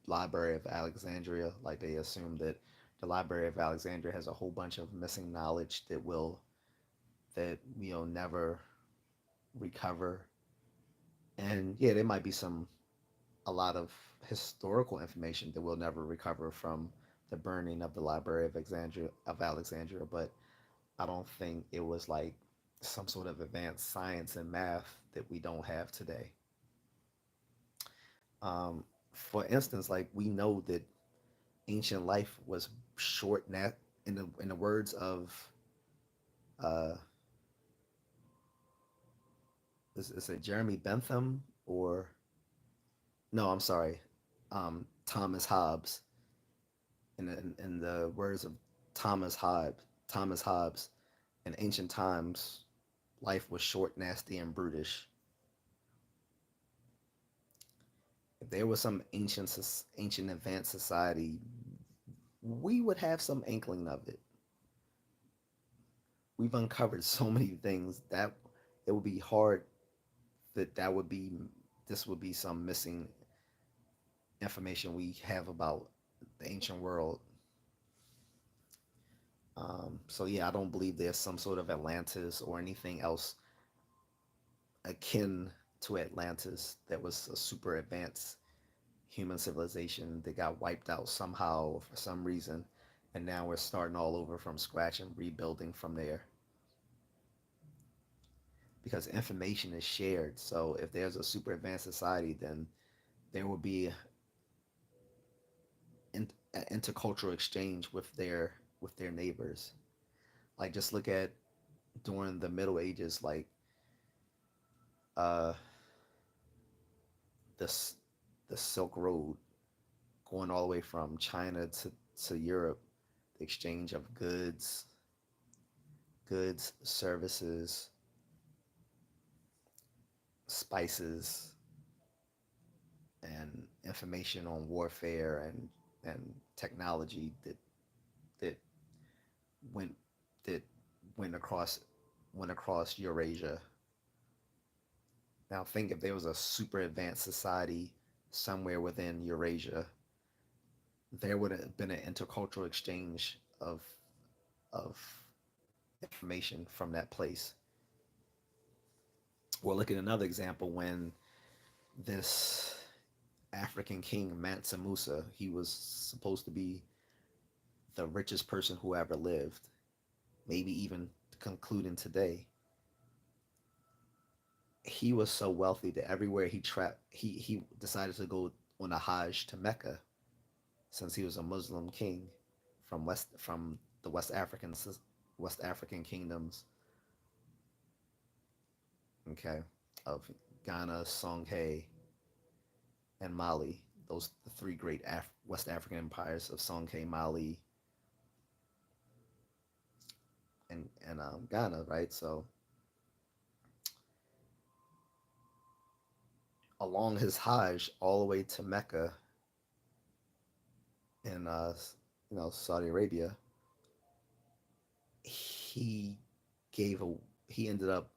Library of Alexandria. Like they assume that the Library of Alexandria has a whole bunch of missing knowledge that we'll never recover. And yeah, there might be a lot of historical information that we'll never recover from the burning of the Library of Alexandria, but I don't think it was like some sort of advanced science and math that we don't have today. For instance, like we know that ancient life was short. In the words of uh, is it Jeremy Bentham or no? I'm sorry, Thomas Hobbes. In the words of Thomas Hobbes, in ancient times, life was short, nasty, and brutish. If there was some ancient advanced society, we would have some inkling of it. We've uncovered so many things that it would be hard that would be this would be some missing information we have about the ancient world. So yeah, I don't believe there's some sort of Atlantis or anything else akin to Atlantis that was a super advanced human civilization that got wiped out somehow for some reason, and now we're starting all over from scratch and rebuilding from there because information is shared. So if there's a super advanced society, then there will be an intercultural exchange with their neighbors. Like just look at during the Middle Ages, like uh, the the Silk Road going all the way from China to Europe, the exchange of services, spices, and information on warfare and technology that went that went across went across Eurasia. Now think if there was a super advanced society somewhere within Eurasia, there would have been an intercultural exchange of information from that place. We'll look at another example when this African king Mansa Musa, he was supposed to be the richest person who ever lived. maybe even concluding today, he was so wealthy that everywhere he decided to go on a Hajj to Mecca, since he was a Muslim king from the West African kingdoms, okay, of Ghana, Songhai, and Mali. Those the three great West African empires of Songhai, Mali, and Ghana, right? So along his Hajj all the way to Mecca in Saudi Arabia, he gave a he ended up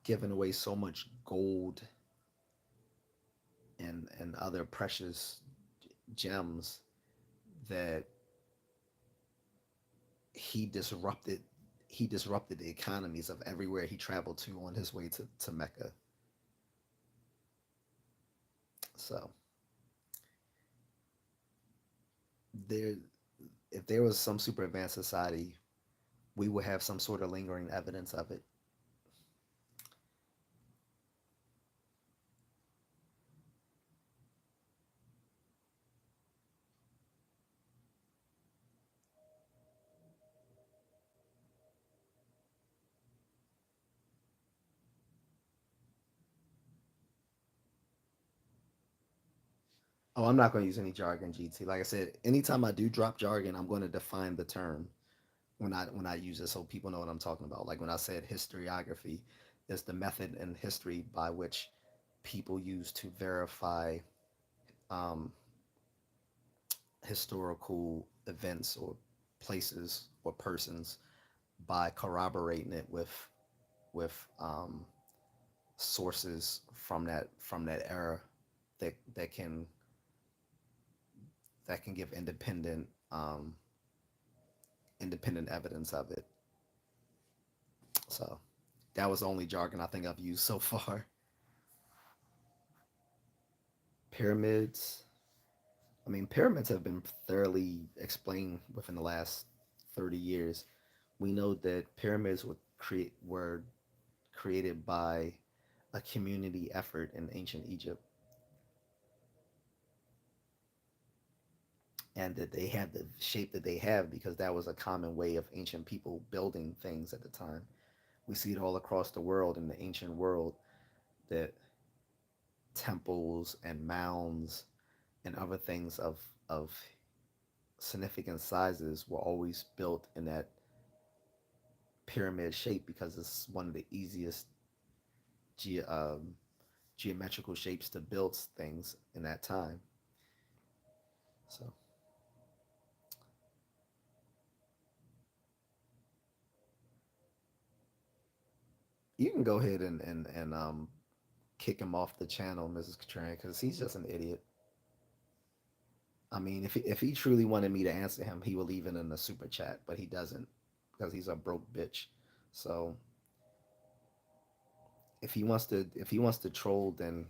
giving away so much gold and other precious gems that he disrupted he disrupted the economies of everywhere he traveled to on his way to Mecca. So there if there was some super advanced society, we would have some sort of lingering evidence of it. Oh, I'm not going to use any jargon, GT. Like I said, anytime I do drop jargon, I'm going to define the term when I use it so people know what I'm talking about. Like when I said historiography is the method in history by which people use to verify um, historical events or places or persons by corroborating it with sources from that era that can give independent evidence of it. So that was the only jargon I think I've used so far. Pyramids. I mean, pyramids have been thoroughly explained within the last 30 years. We know that pyramids were created by a community effort in ancient Egypt, and that they have the shape that they have because that was a common way of ancient people building things at the time. We see it all across the world in the ancient world that temples and mounds and other things of significant sizes were always built in that pyramid shape because it's one of the easiest ge- um, geometrical shapes to build things in that time. So you can go ahead and kick him off the channel, Mrs. Contrarian, because he's just an idiot. I mean, if he truly wanted me to answer him, he would leave it in the super chat, but he doesn't because he's a broke bitch. So if he wants to troll, then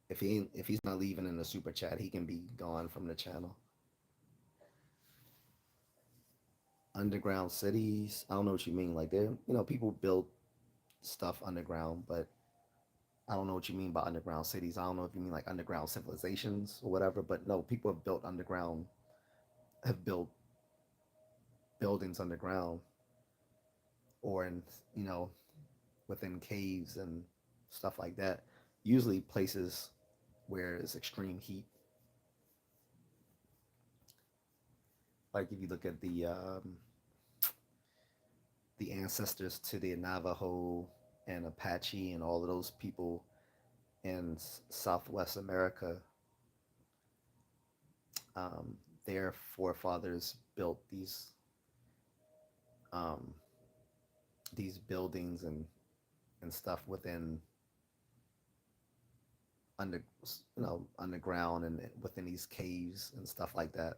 if he's not leaving in the super chat, he can be gone from the channel. Underground cities, I don't know what you mean. Like people build stuff underground, but I don't know what you mean by underground cities. I don't know if you mean like underground civilizations or whatever, but no, people have built buildings underground or in you know within caves and stuff like that. Usually places where it's extreme heat. Like if you look at the ancestors to the Navajo and Apache and all of those people in Southwest America, um, their forefathers built um, these buildings and stuff within underground and within these caves and stuff like that,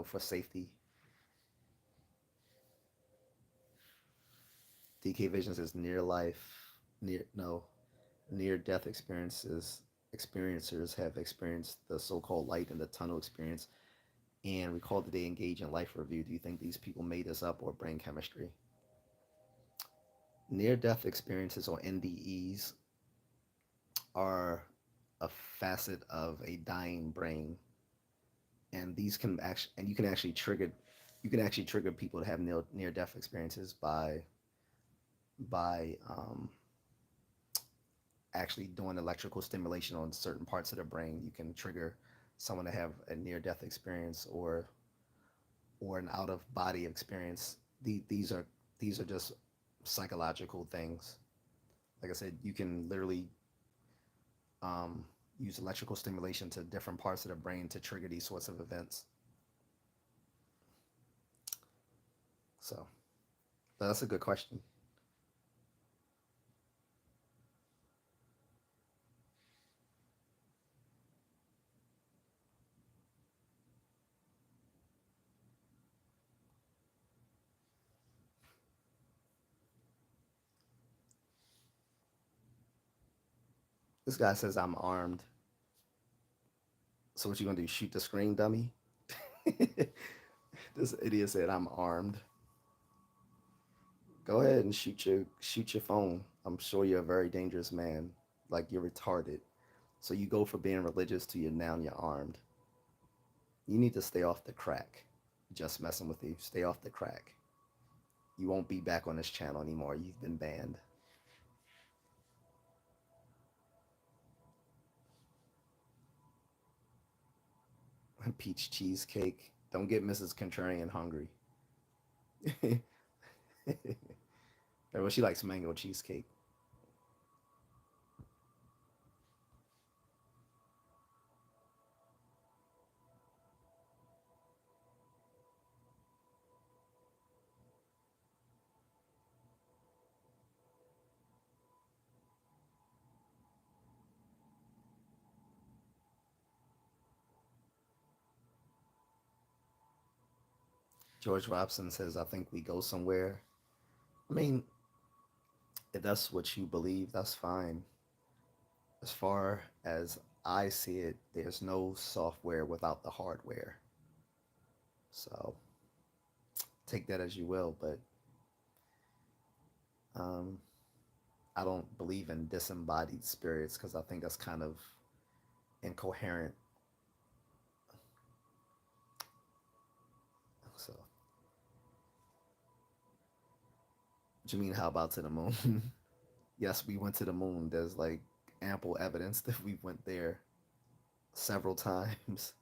for safety. DK Visions is near life, near death experiences. Experiencers have experienced the so-called light in the tunnel experience and recall that they engage in life review. Do you think these people made this up or brain chemistry? Near death experiences or NDEs are a facet of a dying brain, and these can actually, and you can actually trigger people to have near death experiences by actually doing electrical stimulation on certain parts of the brain. You can trigger someone to have a near death experience or an out of body experience. These are just psychological things. Like I said, you can literally um, use electrical stimulation to different parts of the brain to trigger these sorts of events. So that's a good question. This guy says I'm armed. So what you gonna do? Shoot the screen, dummy? This idiot said I'm armed. Go ahead and shoot your phone. I'm sure you're a very dangerous man. Like you're retarded. So you go from being religious to you're armed. You need to stay off the crack. Just messing with you. Stay off the crack. You won't be back on this channel anymore. You've been banned. Peach cheesecake. Don't get Mrs. Contrarian hungry. Well, she likes mango cheesecake. George Robson says, I think we go somewhere. I mean, if that's what you believe, that's fine. As far as I see it, there's no software without the hardware. So take that as you will, but um, I don't believe in disembodied spirits because I think that's kind of incoherent. So, what you mean, how about to the moon? Yes, we went to the moon. There's like ample evidence that we went there several times.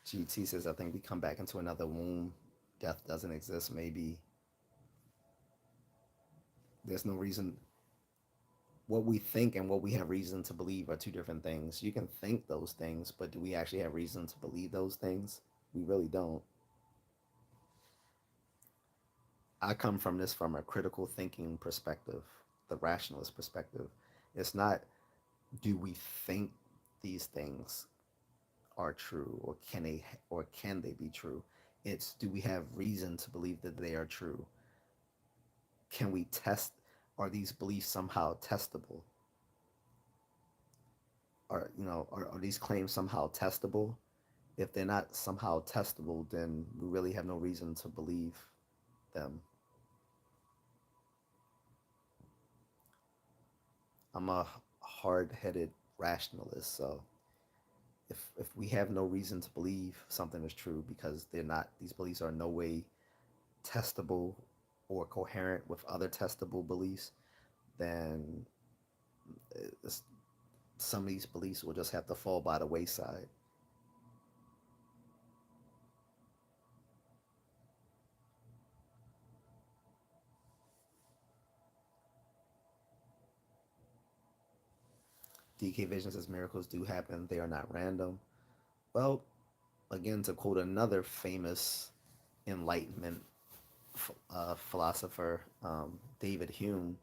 GT says, I think we come back into another womb. Death doesn't exist. Maybe there's no reason. What we think and what we have reason to believe are two different things. You can think those things, but do we actually have reason to believe those things? We really don't. I come from this from a critical thinking perspective, the rationalist perspective. It's not do we think these things are true or can they be true? It's do we have reason to believe that they are true? Can we test are these beliefs somehow testable? Are these claims somehow testable? If they're not somehow testable, then we really have no reason to believe them. I'm a hard-headed rationalist, so if we have no reason to believe something is true because these beliefs are in no way testable or coherent with other testable beliefs, then it's, some of these beliefs will just have to fall by the wayside. DK Vision says miracles do happen, they are not random. Well, again, to quote another famous Enlightenment philosopher, David Hume,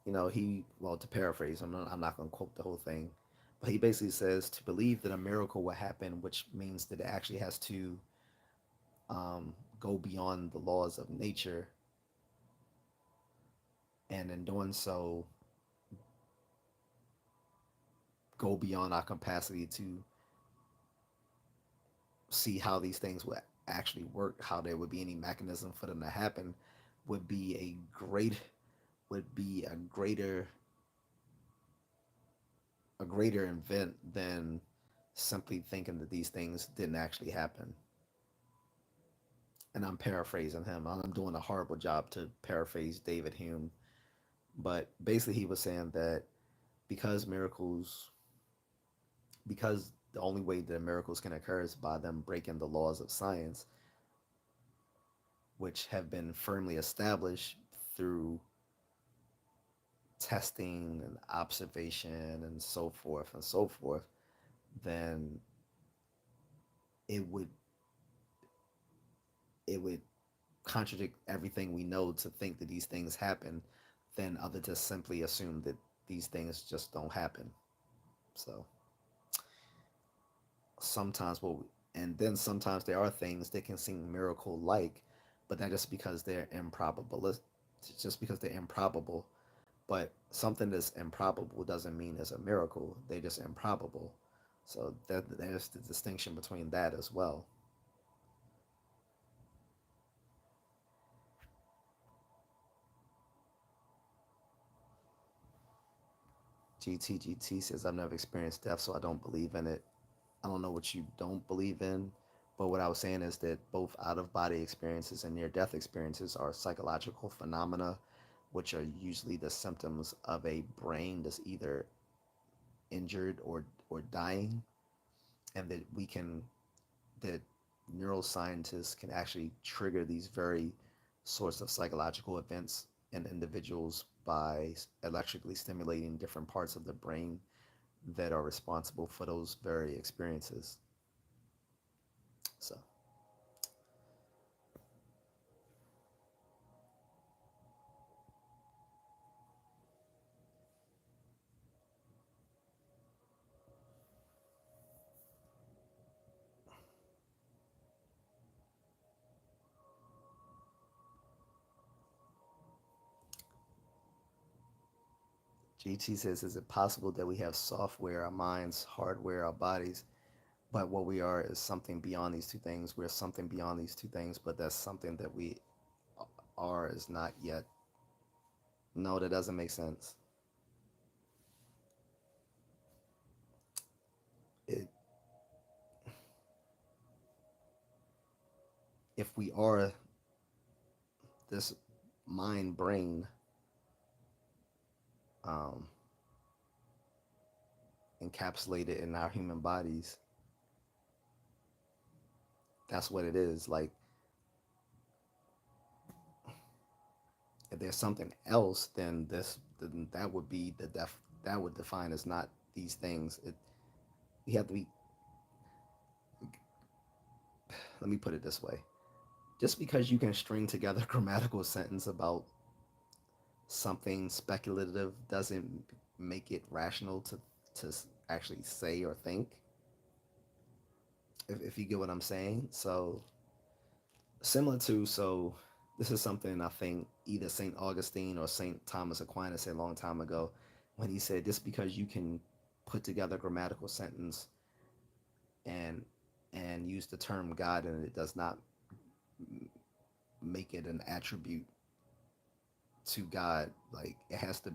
to paraphrase, I'm not going to quote the whole thing, but he basically says to believe that a miracle will happen, which means that it actually has to go beyond the laws of nature, and in doing so, go beyond our capacity to see how these things would actually work, how there would be any mechanism for them to happen, would be a great would be a greater event than simply thinking that these things didn't actually happen. And I'm paraphrasing him. I'm doing a horrible job to paraphrase David Hume, but basically he was saying that because miracles, because the only way that miracles can occur is by them breaking the laws of science, which have been firmly established through testing and observation and so forth, then it would it would contradict everything we know to think that these things happen, than other to simply assume that these things just don't happen. So sometimes and then sometimes there are things that can seem miracle like, but that just because they're improbable. Just because they're improbable, but something that's improbable doesn't mean it's a miracle. They're just improbable. So there's the distinction between that as well. GTGT says, I've never experienced death, so I don't believe in it. I don't know what you don't believe in, but what I was saying is that both out of body experiences and near death experiences are psychological phenomena, which are usually the symptoms of a brain that's either injured or dying, and that neuroscientists can actually trigger these very sorts of psychological events in individuals by electrically stimulating different parts of the brain that are responsible for those very experiences. So, GT says, is it possible that we have software, our minds, hardware, our bodies, but what we are is something beyond these two things? We're something beyond these two things, but that's something that we are is not yet. No, that doesn't make sense. It, if we are this mind brain um, encapsulated in our human bodies, that's what it is. Like, if there's something else, then that would be that would define as not these things. You have to be. Let me put it this way: just because you can string together a grammatical sentence about something speculative doesn't make it rational to actually say or think. If you get what I'm saying, so similar to this is something I think either Saint Augustine or Saint Thomas Aquinas said a long time ago, when he said just because you can put together a grammatical sentence and use the term God, and it does not make it an attribute to God. Like, it has to.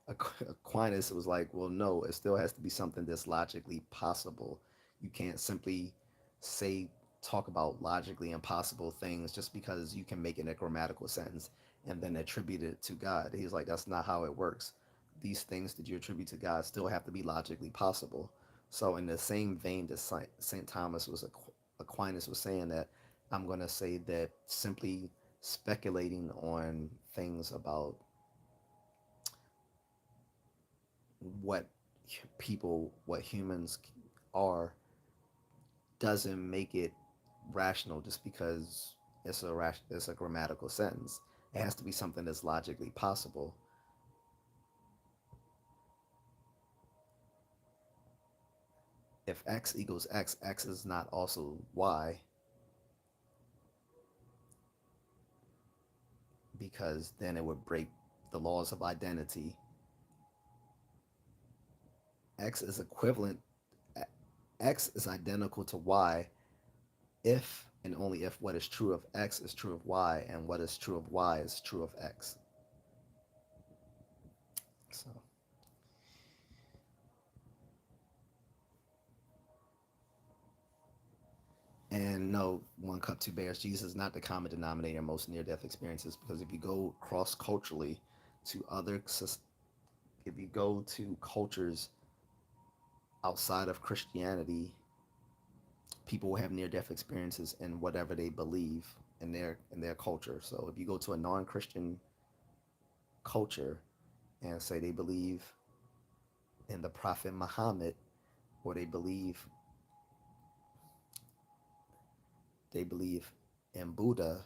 Aquinas was like, well, no, it still has to be something that's logically possible. You can't simply say talk about logically impossible things just because you can make it a grammatical sentence and then attribute it to God. He's like, that's not how it works. These things that you attribute to God still have to be logically possible. So, in the same vein that Saint Thomas was Aquinas was saying that, I'm going to say that simply speculating on things about what what humans are, doesn't make it rational just because it's a grammatical sentence. It has to be something that's logically possible. If x equals x, x is not also y, because then it would break the laws of identity. X is equivalent, X is identical to Y if and only if what is true of X is true of Y, and what is true of Y is true of X. So, and no, one cup, two bears. Jesus is not the common denominator in most near-death experiences, because if you go cross-culturally to other, if you go to cultures outside of Christianity, people will have near-death experiences in whatever they believe in their culture. So if you go to a non-Christian culture and say they believe in the Prophet Muhammad, or they believe in Buddha,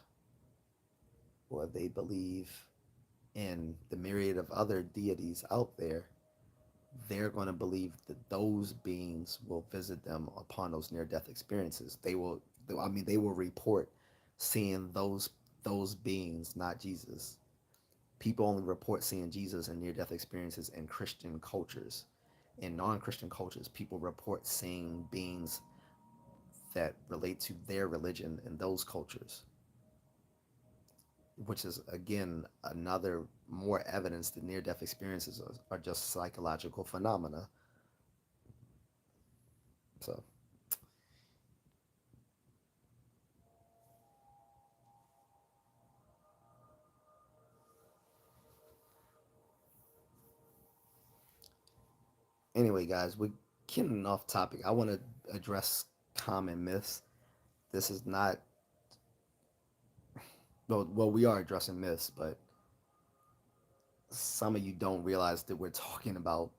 or they believe in the myriad of other deities out there, they're going to believe that those beings will visit them upon those near-death experiences. They will report seeing those beings, not Jesus. People only report seeing Jesus in near-death experiences in Christian cultures. In non-Christian cultures, people report seeing beings that relate to their religion in those cultures, which is again another more evidence that near-death experiences are just psychological phenomena. So anyway, guys, we're getting off topic. I want to address common myths. This is not well, we are addressing myths, but some of you don't realize that we're talking about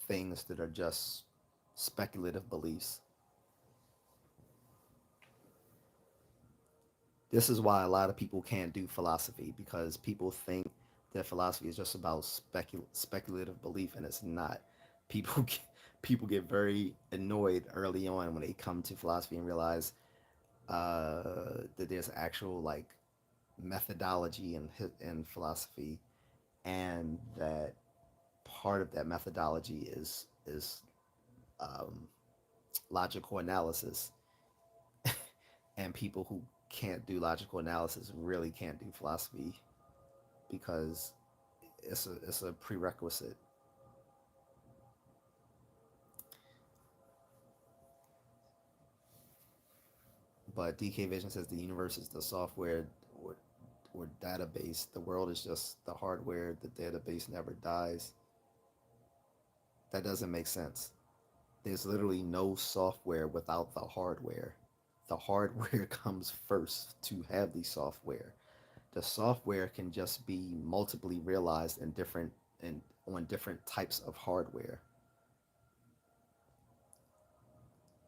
things that are just speculative beliefs. This is why a lot of people can't do philosophy, because people think that philosophy is just about speculative belief, and it's not. People get, people get very annoyed early on when they come to philosophy and realize that there's actual like methodology in philosophy, and that part of that methodology is um, logical analysis. And people who can't do logical analysis really can't do philosophy, because it's a prerequisite. But DK Vision says the universe is the software or database. The world is just the hardware. The database never dies. That doesn't make sense. There's literally no software without the hardware. The hardware comes first to have the software. The software can just be multiply realized in different and on different types of hardware.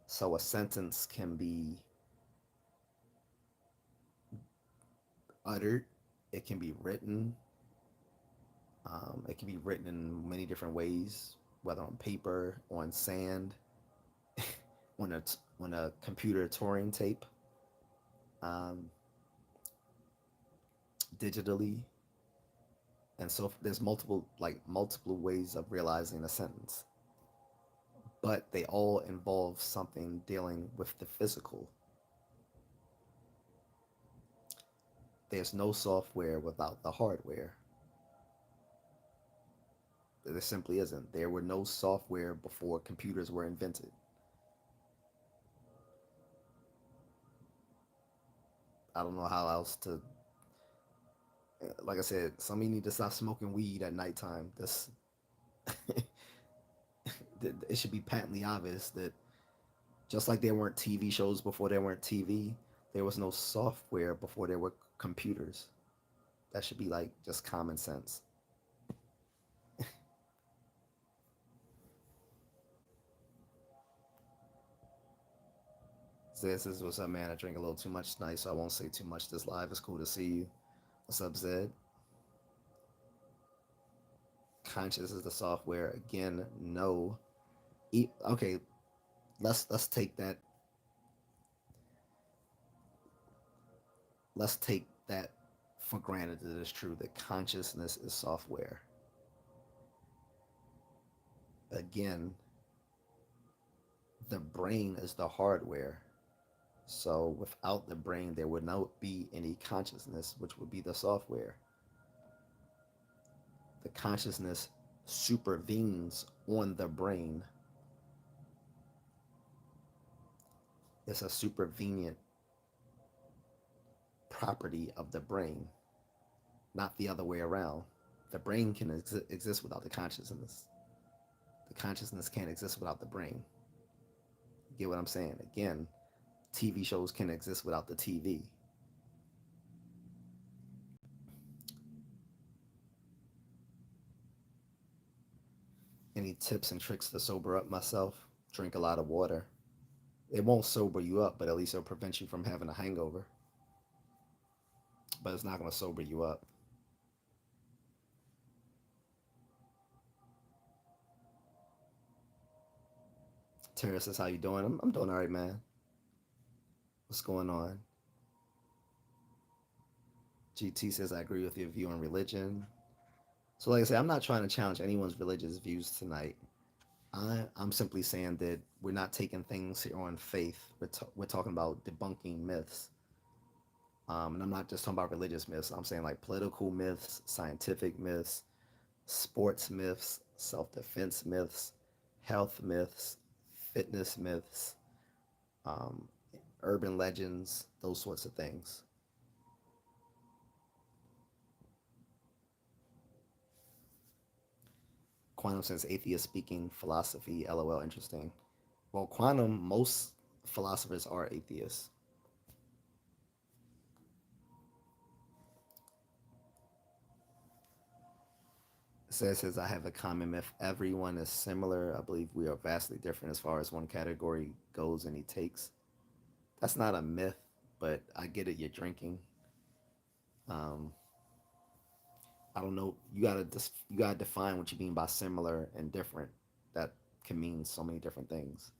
So a sentence can be uttered, it can be written, it can be written in many different ways, whether on paper, on sand, on a computer Turing tape, um, digitally, and so there's multiple ways of realizing a sentence, but they all involve something dealing with the physical. There's no software without the hardware. There simply isn't. There were no software before computers were invented. I don't know how else to. Like I said, some of you need to stop smoking weed at nighttime. This it should be patently obvious that just like there weren't TV shows before there weren't TV, there was no software before there were computers. That should be like just common sense. Zed says, "What's up, man? I drink a little too much tonight, so I won't say too much. This live is cool to see you. What's up, Zed? Conscious is the software again. No. Okay, let's take that. Let's take that for granted that it's true that consciousness is software. Again, the brain is the hardware. So without the brain, there would not be any consciousness, which would be the software. The consciousness supervenes on the brain. It's a supervenient property of the brain, not the other way around. The brain can exist without the consciousness. The consciousness can't exist without the brain. You get what I'm saying? Again, TV shows can exist without the TV. Any tips and tricks to sober up myself? Drink a lot of water. It won't sober you up, but at least it'll prevent you from having a hangover. But it's not going to sober you up. Terrace says, how you doing? I'm doing all right, man. What's going on? GT says, I agree with your view on religion. So like I said, I'm not trying to challenge anyone's religious views tonight. I'm simply saying that we're not taking things here on faith. We're talking about debunking myths. And I'm not just talking about religious myths. I'm saying like political myths, scientific myths, sports myths, self-defense myths, health myths, fitness myths, um, urban legends, those sorts of things. Quantum says atheist speaking philosophy, lol, interesting. Well, quantum, most philosophers are atheists. Says I have a common myth. Everyone is similar. I believe we are vastly different as far as one category goes and he takes. That's not a myth, but I get it. You're drinking. Um, I don't know. You gotta define what you mean by similar and different. That can mean so many different things.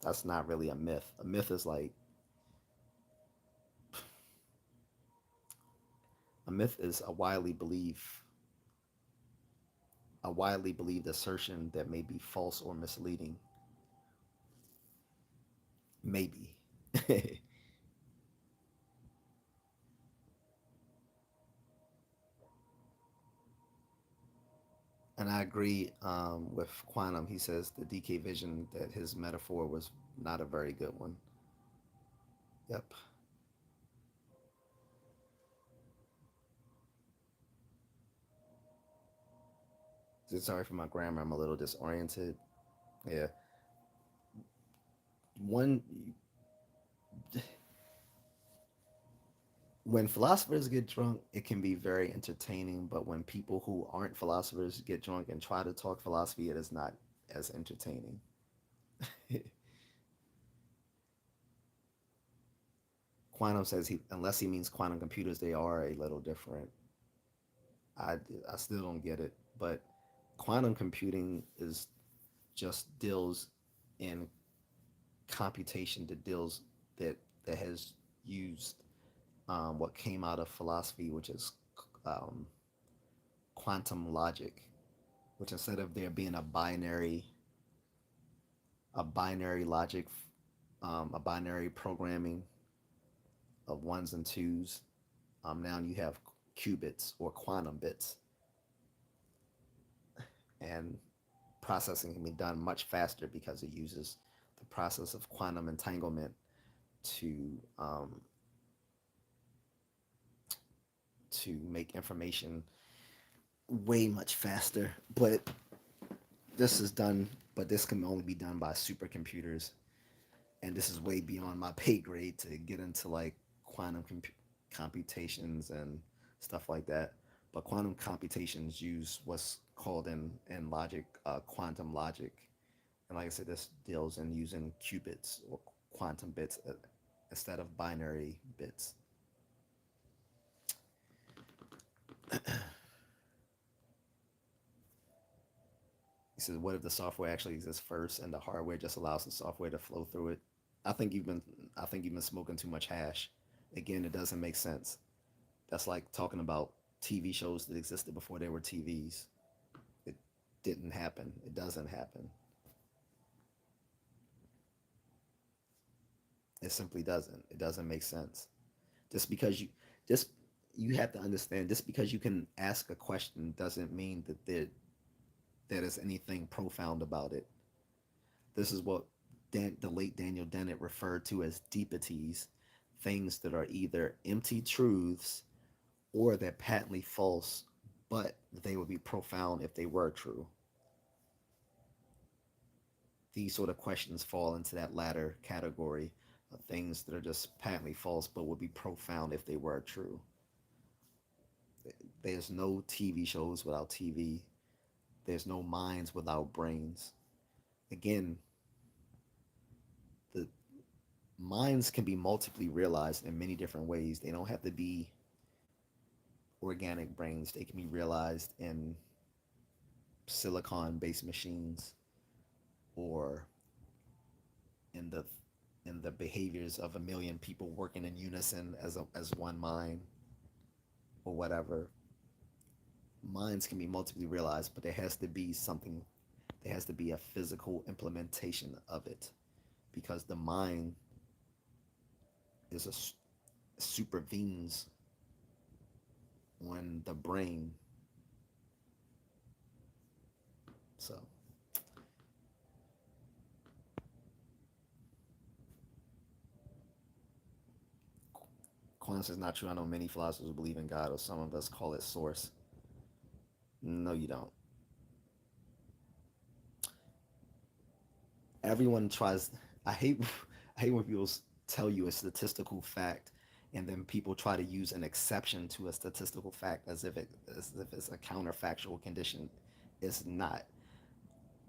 That's not really a myth. A myth is like a myth is a widely believed assertion that may be false or misleading. Maybe. And I agree with Quantum. He says the DK vision that his metaphor was not a very good one. Yep. Sorry for my grammar. I'm a little disoriented. Yeah. One, when philosophers get drunk, it can be very entertaining. But when people who aren't philosophers get drunk and try to talk philosophy, it is not as entertaining. Quantum says unless he means quantum computers, they are a little different. I, I still don't get it. But quantum computing is just deals in computation that deals that has used what came out of philosophy, which is um, quantum logic, which instead of there being a binary logic, a binary programming of ones and twos, now you have qubits or quantum bits, and processing can be done much faster because it uses the process of quantum entanglement to um, to make information way much faster. But this is done, but this can only be done by supercomputers, and this is way beyond my pay grade to get into like quantum computations and stuff like that. But quantum computations use what's called in logic quantum logic, and like I said, this deals in using qubits or quantum bits instead of binary bits. He says, "What if the software actually exists first, and the hardware just allows the software to flow through it?" I think you've been, I think you've been smoking too much hash. Again, it doesn't make sense. That's like talking about TV shows that existed before there were TVs. It didn't happen. It doesn't happen. It simply doesn't. It doesn't make sense. Just because just you have to understand, just because you can ask a question doesn't mean that there is anything profound about it. This is what the late Daniel Dennett referred to as deepities, things that are either empty truths or they're patently false, but they would be profound if they were true. These sort of questions fall into that latter category of things that are just patently false but would be profound if they were true. There's no TV shows without TV. There's no minds without brains. Again, the minds can be multiply realized in many different ways. They don't have to be organic brains. They can be realized in silicon based machines or in the behaviors of a million people working in unison as one mind or whatever. Minds can be multiply realized, but there has to be something, there has to be a physical implementation of it, because the mind is a supervenes on the brain. So Aquinas is not true. I know many philosophers believe in God, or some of us call it source. No, you don't. Everyone tries. I hate. I hate when people tell you a statistical fact, and then people try to use an exception to a statistical fact as if it's a counterfactual condition. It's not.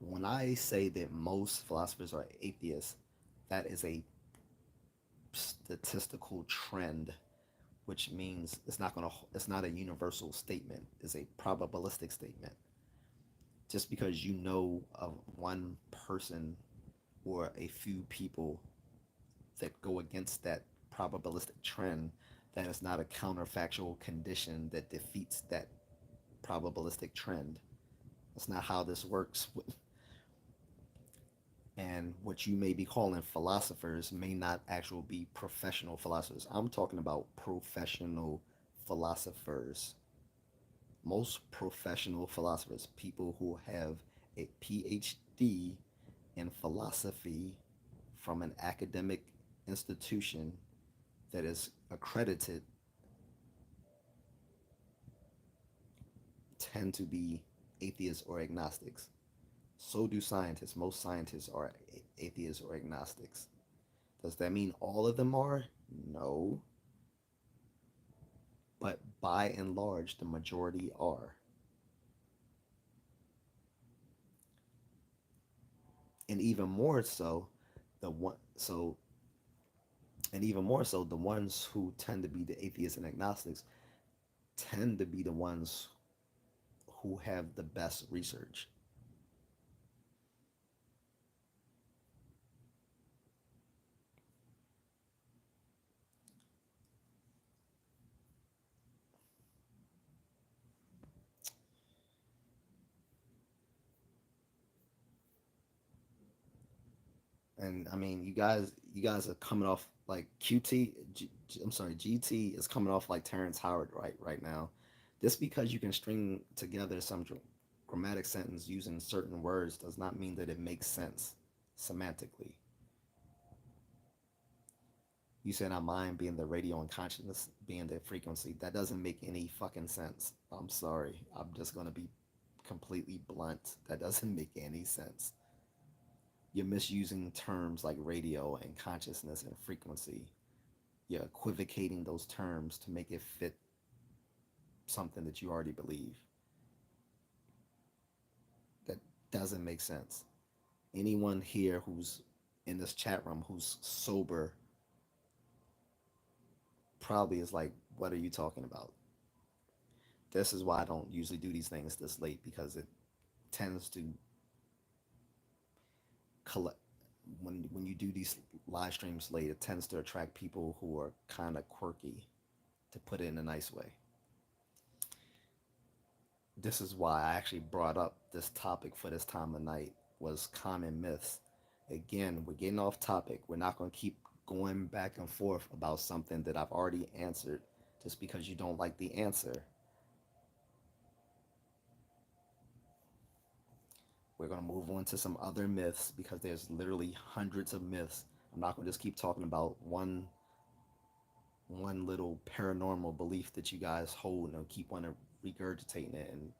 When I say that most philosophers are atheists, that is a statistical trend, which means it's not a universal statement. It's a probabilistic statement. Just because you know of one person or a few people that go against that probabilistic trend, that is not a counterfactual condition that defeats that probabilistic trend. That's not how this works. And what you may be calling philosophers may not actually be professional philosophers. I'm talking about professional philosophers. Most professional philosophers, people who have a PhD in philosophy from an academic institution that is accredited, tend to be atheists or agnostics. So do scientists. Most scientists are atheists or agnostics. Does that mean all of them are? No. But by and large, the majority are. And even more so, the one so and even more so, the ones who tend to be the atheists and agnostics tend to be the ones who have the best research. And I mean, you guys are coming off like I'm sorry, GT is coming off like Terrence Howard right now. Just because you can string together some grammatic sentence using certain words does not mean that it makes sense semantically. You said our mind being the radio and consciousness being the frequency. That doesn't make any fucking sense. I'm sorry. I'm just gonna be completely blunt. That doesn't make any sense. You're misusing terms like radio and consciousness and frequency. You're equivocating those terms to make it fit something that you already believe. That doesn't make sense. Anyone here who's in this chat room who's sober probably is like, what are you talking about? This is why I don't usually do these things this late, because it tends to collect when you do these live streams late, it tends to attract people who are kind of quirky. to put it in a nice way. This is why I actually brought up this topic for this time of night was common myths. Again, we're getting off topic. We're not going to keep going back and forth about something that I've already answered just because you don't like the answer. We're going to move on to some other myths because there's literally hundreds of myths. I'm not going to just keep talking about one little paranormal belief that you guys hold and keep on regurgitating it. And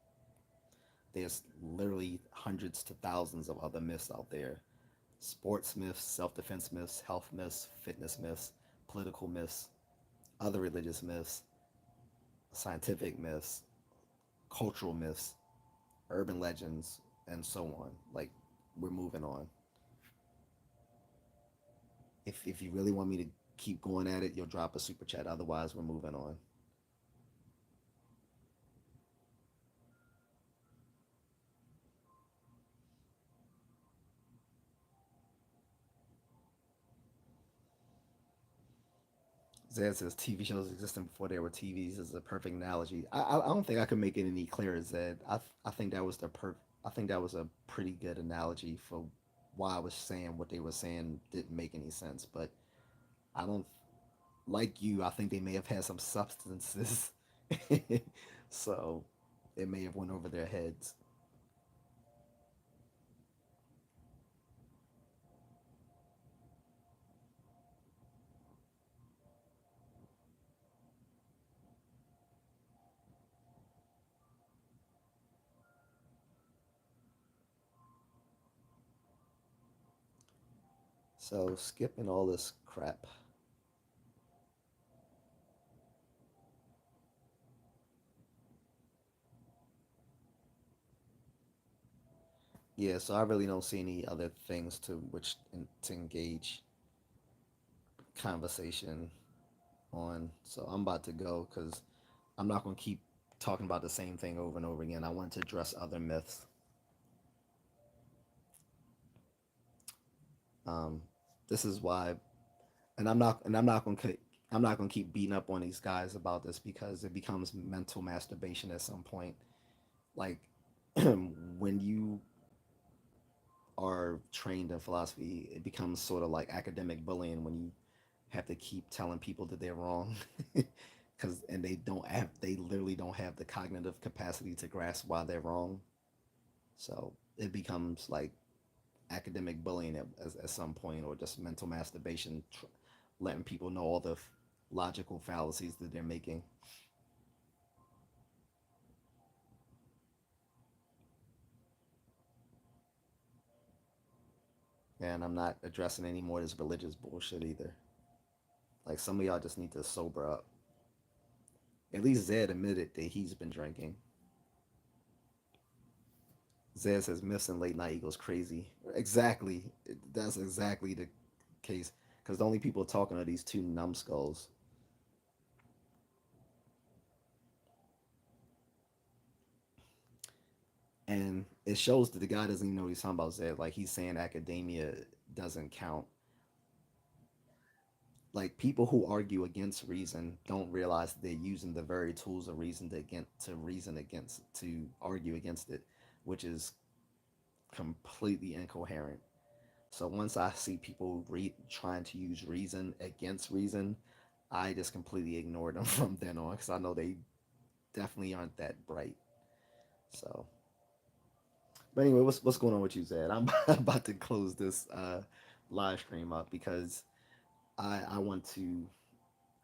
there's literally hundreds to thousands of other myths out there. Sports myths, self-defense myths, health myths, fitness myths, political myths, other religious myths, scientific myths, cultural myths, urban legends, and so on. Like, we're moving on. If you really want me to keep going at it, you'll drop a super chat. Otherwise, we're moving on. Zed says TV shows existed before there were TVs is a perfect analogy. I don't think I could make it any clearer, Zed. I think that was I think that was a pretty good analogy for why I was saying what they were saying didn't make any sense. But I don't like you. I think they may have had some substances, so it may have went over their heads. So skipping all this crap. Yeah, so I really don't see any other things to which to engage conversation on. So I'm about to go because I'm not going to keep talking about the same thing over and over again. I want to address other myths. Um, this is why, and I'm not going to keep beating up on these guys about this because it becomes mental masturbation at some point. Like when you are trained in philosophy, it becomes sort of like academic bullying when you have to keep telling people that they're wrong because and they literally don't have the cognitive capacity to grasp why they're wrong. So it becomes like academic bullying at some point, or just mental masturbation, letting people know all the logical fallacies that they're making. And I'm not addressing any more of this religious bullshit either. Like, some of y'all just need to sober up. At least Zed admitted that he's been drinking. Zed says myths and late night equals crazy. Exactly. That's exactly the case. Because the only people talking are these two numbskulls. And it shows that the guy doesn't even know what he's talking about, Zed. Like, he's saying academia doesn't count. Like, people who argue against reason don't realize they're using the very tools of reason to reason against, to argue against it, which is completely incoherent. So once I see people trying to use reason against reason, I just completely ignore them from then on because I know they definitely aren't that bright. So, but anyway, what's going on with you, Zed? I'm about to close this live stream up because I want to.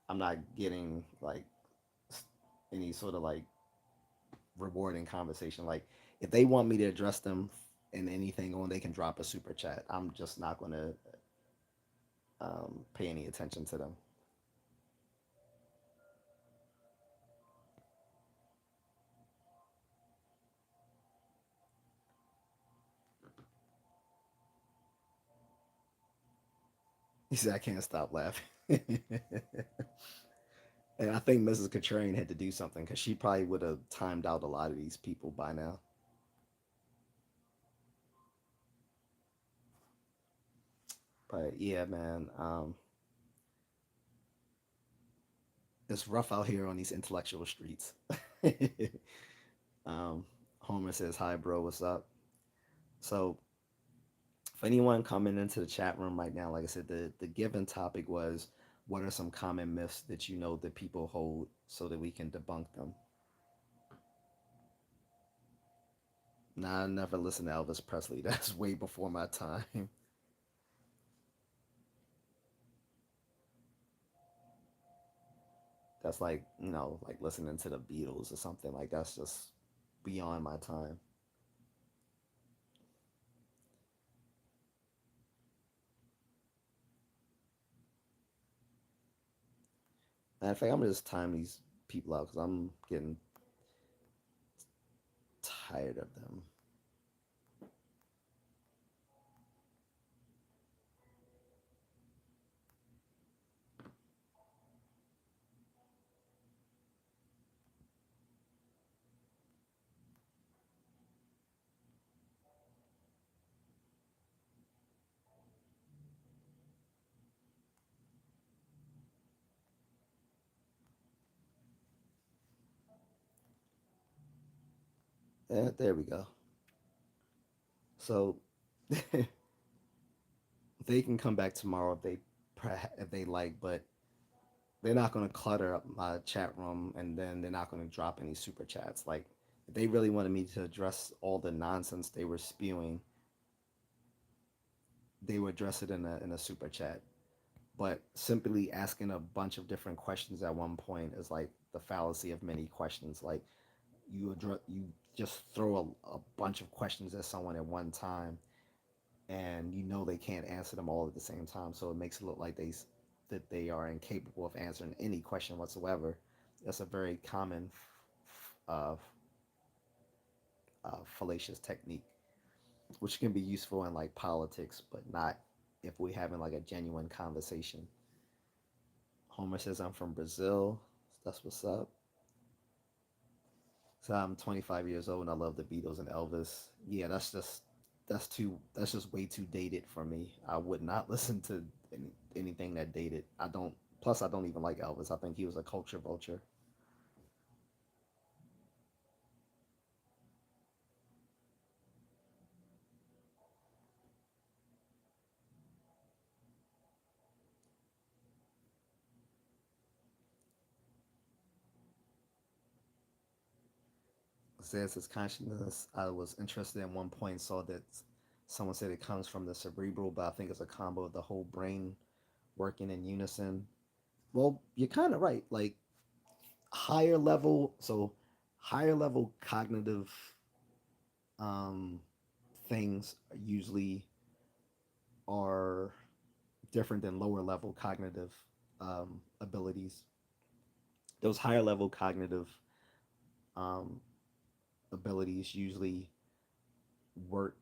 I'm not getting like any sort of like rewarding conversation. Like, if they want me to address them in anything on, they can drop a super chat. I'm just not going to pay any attention to them. He said, I can't stop laughing. And I think Mrs. Contrarian had to do something because she probably would have timed out a lot of these people by now. But yeah, man. It's rough out here on these intellectual streets. um, Homer says, "Hi, bro. What's up?" So, for anyone coming into the chat room right now, like I said, the given topic was, what are some common myths that you know that people hold, so that we can debunk them. Now, I never listened to Elvis Presley. That's way before my time. That's like, like listening to the Beatles or something. Like, that's just beyond my time. And in fact, I'm gonna just time these people out because I'm getting tired of them. There we go. So they can come back tomorrow if they like, but they're not going to clutter up my chat room, and then they're not going to drop any super chats. Like, if they really wanted me to address all the nonsense they were spewing, they would address it in a super chat. But simply asking a bunch of different questions at one point is like the fallacy of many questions. Like, you just throw a bunch of questions at someone at one time, and they can't answer them all at the same time. So it makes it look like they are incapable of answering any question whatsoever. That's a very common fallacious technique, which can be useful in like politics, but not if we're having like a genuine conversation. Homer says, "I'm from Brazil." That's what's up. So I'm 25 years old and I love the Beatles and Elvis. Yeah, that's just way too dated for me. I would not listen to anything that dated. I don't. Plus, I don't even like Elvis. I think he was a culture vulture. Says his consciousness. I was interested in one point. Saw that someone said it comes from the cerebral, but I think it's a combo of the whole brain working in unison. Well, you're kind of right. Like, higher level, so higher level cognitive um, things usually are different than lower level cognitive abilities. Those higher level cognitive um, abilities usually work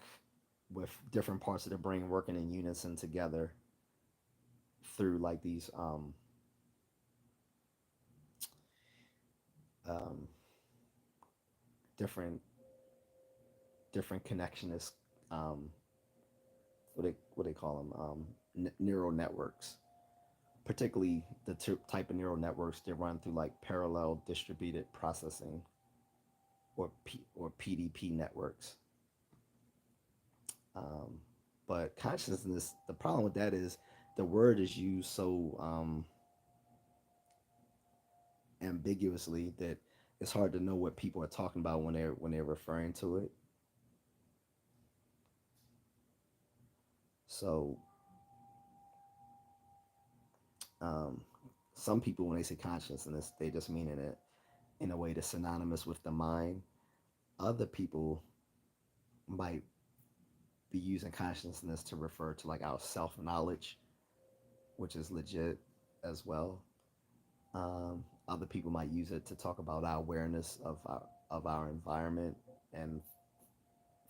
with different parts of the brain working in unison together through like these um, different different connectionist um, what they call them neural networks, particularly the type of neural networks that run through like parallel distributed processing or PDP networks. Um, but consciousness, the problem with that is the word is used so ambiguously that it's hard to know what people are talking about when they're referring to it. So um, some people, when they say consciousness, they just mean it in a way that's synonymous with the mind. Other people might be using consciousness to refer to like our self knowledge, which is legit as well. Other people might use it to talk about our awareness of our environment and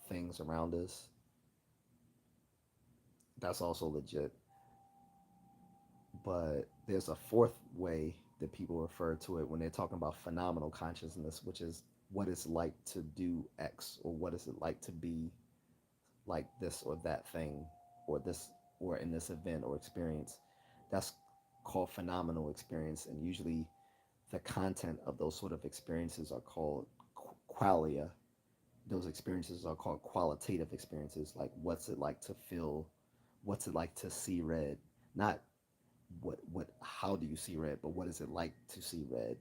things around us. That's also legit. But there's a fourth way that people refer to it when they're talking about phenomenal consciousness, which is what it's like to do X, or what is it like to be like this or that thing, or this, in this event or experience. That's called phenomenal experience, and usually the content of those sort of experiences are called qualia. Those experiences are called qualitative experiences. Like, what's it like to feel? What's it like to see red? Not how do you see red, but what is it like to see red?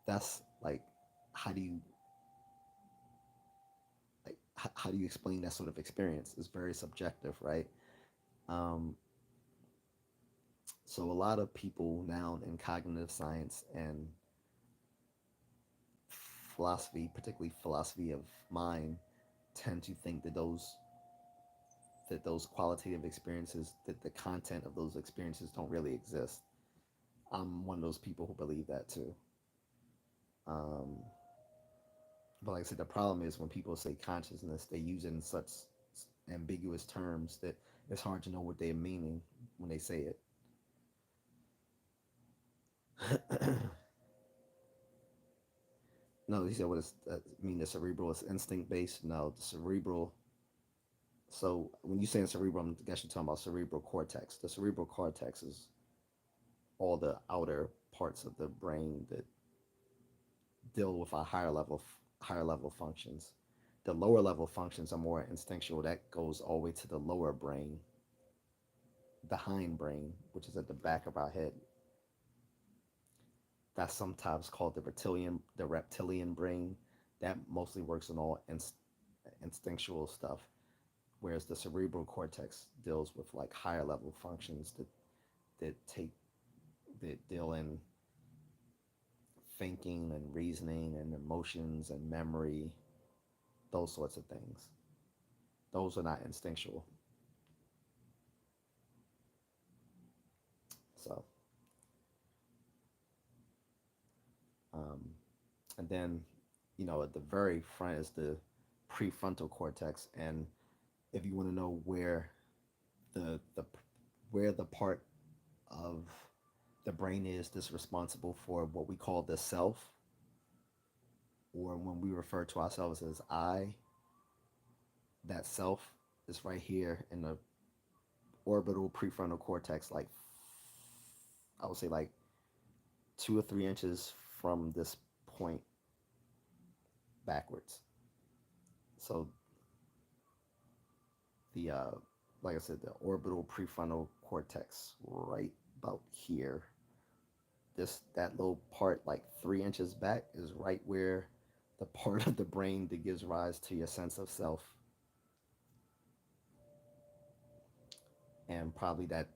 That's like, how do you how do you explain that sort of experience? It's very subjective, right? Um, so a lot of people now in cognitive science and philosophy, particularly philosophy of mind, tend to think that those qualitative experiences, that the content of those experiences don't really exist. I'm one of those people who believe that too. Um, but like I said, the problem is when people say consciousness, they use it in such ambiguous terms that it's hard to know what they're meaning when they say it. No, he said, what does that mean? The cerebral is instinct based? No, the cerebral. So when you say cerebral, I guess you're talking about cerebral cortex. The cerebral cortex is all the outer parts of the brain that deal with our higher level functions. The lower level functions are more instinctual. That goes all the way to the lower brain, the hindbrain, which is at the back of our head. That's sometimes called the reptilian brain. That mostly works on all instinctual stuff, whereas the cerebral cortex deals with like higher level functions that take that deal in thinking and reasoning and emotions and memory, those sorts of things. Those are not instinctual. So, um, and then, at the very front is the prefrontal cortex. And if you want to know the where the part of the brain is that's responsible for what we call the self, or when we refer to ourselves as I, that self is right here in the orbital prefrontal cortex, like I would say like 2 or 3 inches from this point backwards. So the like I said, the orbital prefrontal cortex right about here. That little part like 3 inches back is right where the part of the brain that gives rise to your sense of self, and probably that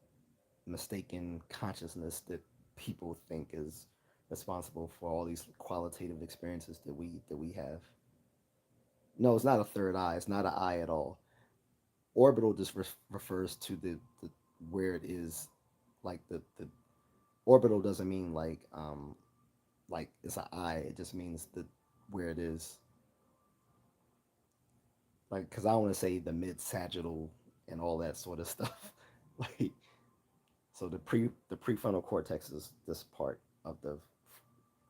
mistaken consciousness that people think is responsible for all these qualitative experiences that we have. No, it's not a third eye. It's not an eye at all. Orbital just refers to the where it is. Like the orbital doesn't mean like it's an eye. It just means the where it is. Like, because I want to say the mid sagittal and all that sort of stuff. Like, so the prefrontal cortex is this part of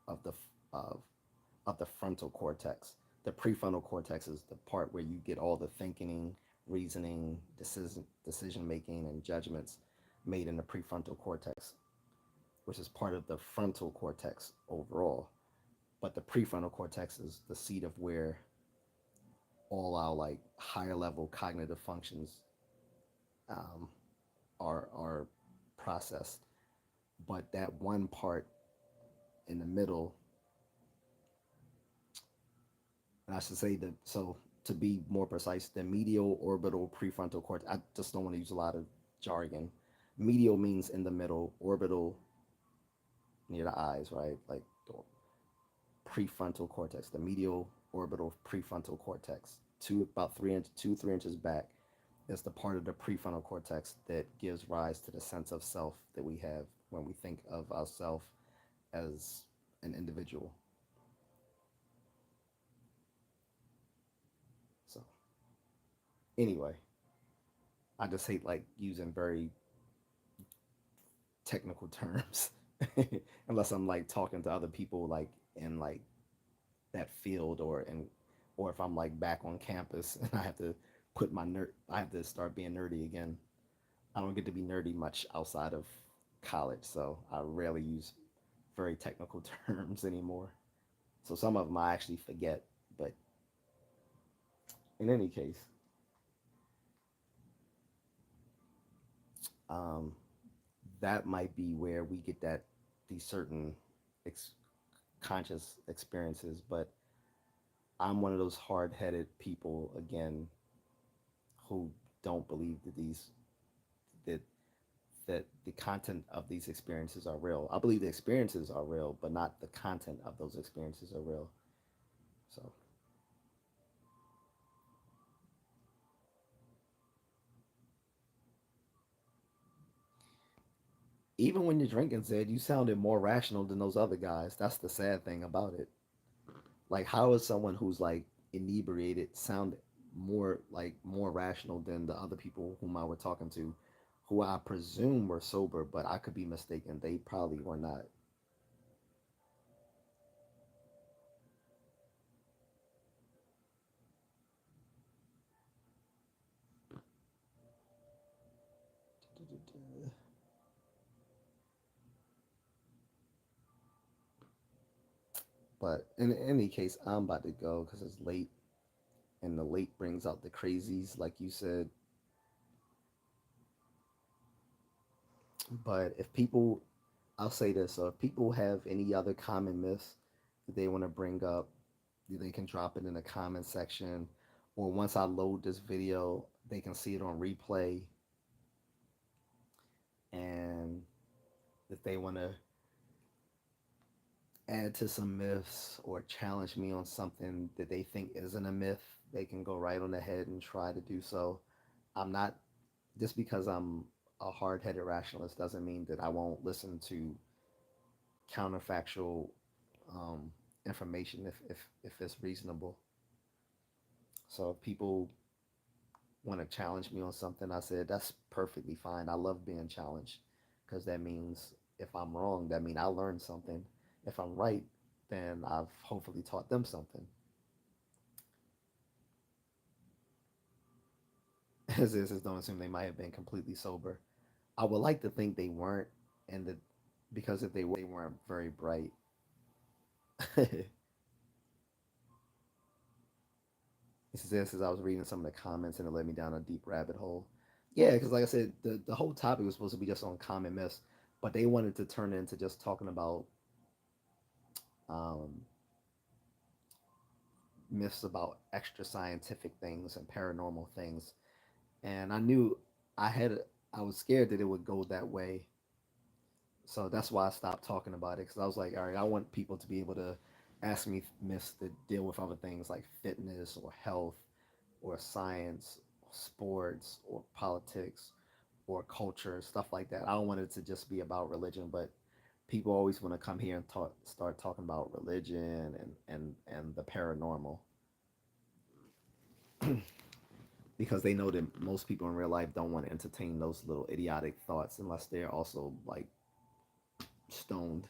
of the of of the frontal cortex. The prefrontal cortex is the part where you get all the thinking, reasoning, decision making, and judgments made in the prefrontal cortex, which is part of the frontal cortex overall. But the prefrontal cortex is the seat of where all our like higher level cognitive functions um, are processed. But that one part in the middle, and I should say that, so to be more precise, the medial orbital prefrontal cortex. I just don't want to use a lot of jargon. Medial means in the middle, orbital near the eyes, right? Like the prefrontal cortex, the medial orbital prefrontal cortex, about 2 3 inches back, is the part of the prefrontal cortex that gives rise to the sense of self that we have when we think of ourselves as an individual. So anyway, I just hate like using very technical terms unless I'm like talking to other people like in like that field, or if I'm like back on campus and I have to I have to start being nerdy again. I don't get to be nerdy much outside of college, so I rarely use very technical terms anymore. So some of them I actually forget. But in any case, um, that might be where we get that these certain ex- conscious experiences. But I'm one of those hard-headed people again who don't believe that that the content of these experiences are real. I believe the experiences are real, but not the content of those experiences are real. So even when you're drinking, said you sounded more rational than those other guys. That's the sad thing about it. Like, how is someone who's like inebriated sound more rational than the other people whom I were talking to, who I presume were sober, but I could be mistaken. They probably were not. But in any case, I'm about to go because it's late, and the late brings out the crazies, like you said. But if people, I'll say this: so if people have any other common myths that they want to bring up, they can drop it in the comment section, or once I load this video, they can see it on replay. And if they want to add to some myths or challenge me on something that they think isn't a myth, they can go right on ahead and try to do so. I'm not just because I'm a hard-headed rationalist doesn't mean that I won't listen to counterfactual um, information if it's reasonable. So if people want to challenge me on something, I said that's perfectly fine. I love being challenged because that means if I'm wrong, that means I learned something. If I'm right, then I've hopefully taught them something. As this is don't assume they might have been completely sober. I would like to think they weren't, and that because if they were, they weren't very bright. This is I was reading some of the comments and it led me down a deep rabbit hole. Yeah, because like I said, the whole topic was supposed to be just on common myths, but they wanted to turn it into just talking about um, myths about extra scientific things and paranormal things. And I knew I had I was scared that it would go that way, so that's why I stopped talking about it because I was like, all right, I want people to be able to ask me myths that deal with other things like fitness or health or science, sports or politics or culture, stuff like that. I don't want it to just be about religion, but people always want to come here and start talking about religion and the paranormal because they know that most people in real life don't want to entertain those little idiotic thoughts unless they're also like stoned.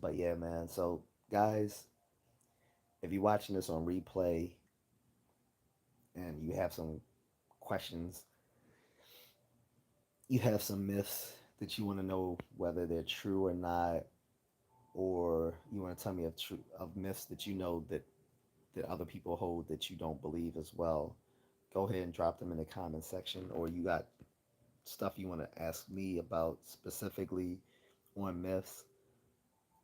But yeah, man. So guys, if you're watching this on replay and you have some questions, you have some myths that you want to know whether they're true or not, or you want to tell me of myths that you know that other people hold that you don't believe as well, go ahead and drop them in the comment section. Or you got stuff you want to ask me about specifically on myths,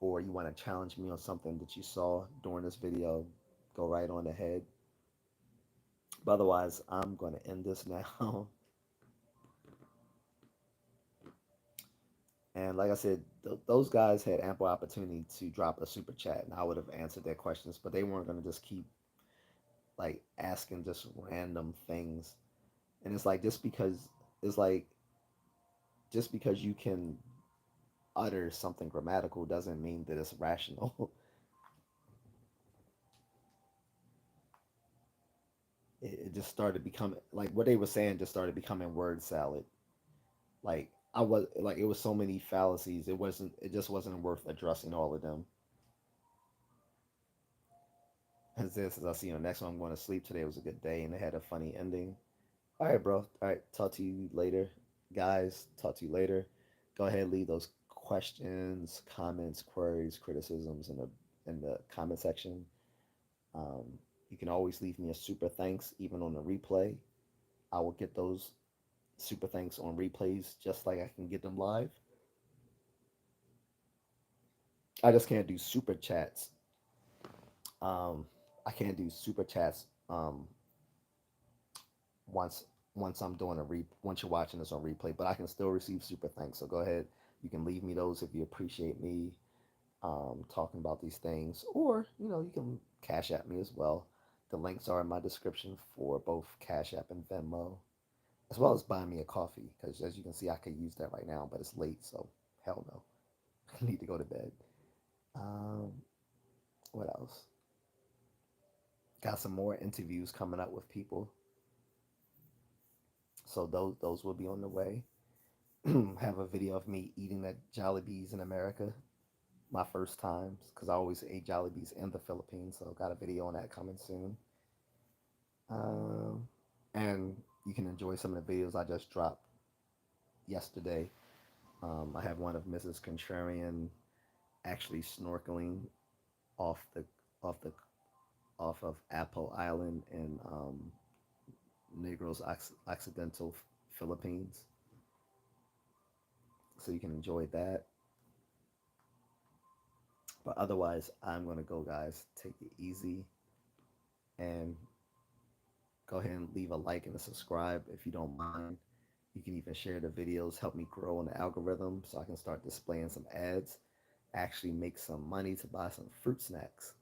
or you want to challenge me on something that you saw during this video, go right on ahead. But otherwise, I'm going to end this now. And like I said, those guys had ample opportunity to drop a super chat, and I would have answered their questions, but they weren't going to just keep like asking just random things. And it's like it's like just because you can utter something grammatical doesn't mean that it's rational. It just started becoming like what they were saying just started becoming word salad. Like I was like it was so many fallacies. It just wasn't worth addressing all of them. As this as I see you next one, I'm going to sleep today. It was a good day and it had a funny ending. All right, bro. All right, talk to you later, guys. Talk to you later. Go ahead, leave those questions, comments, queries, criticisms in the comment section. Um, you can always leave me a super thanks, even on the replay. I will get those super thanks on replays just like I can get them live. I just can't do super chats. Um, I can't do super chats once once I'm doing once you're watching this on replay, but I can still receive super thanks. So go ahead, you can leave me those if you appreciate me talking about these things, or you can Cash App me as well. The links are in my description for both Cash App and Venmo, as well as buy me a coffee. Because as you can see, I could use that right now, but it's late, so hell no, I need to go to bed. Um, what else? Got some more interviews coming up with people, so those will be on the way. Have a video of me eating at Jollibee's in America, my first times, because I always ate Jollibee's in the Philippines. So got a video on that coming soon. Um, and you can enjoy some of the videos I just dropped yesterday. I have one of Mrs. Contrarian actually snorkeling off the off the off of Apple Island in Negros Occidental Philippines, so you can enjoy that. But otherwise, I'm gonna go, guys. Take it easy and go ahead and leave a like and a subscribe if you don't mind. You can even share the videos, help me grow on the algorithm so I can start displaying some ads, actually make some money to buy some fruit snacks.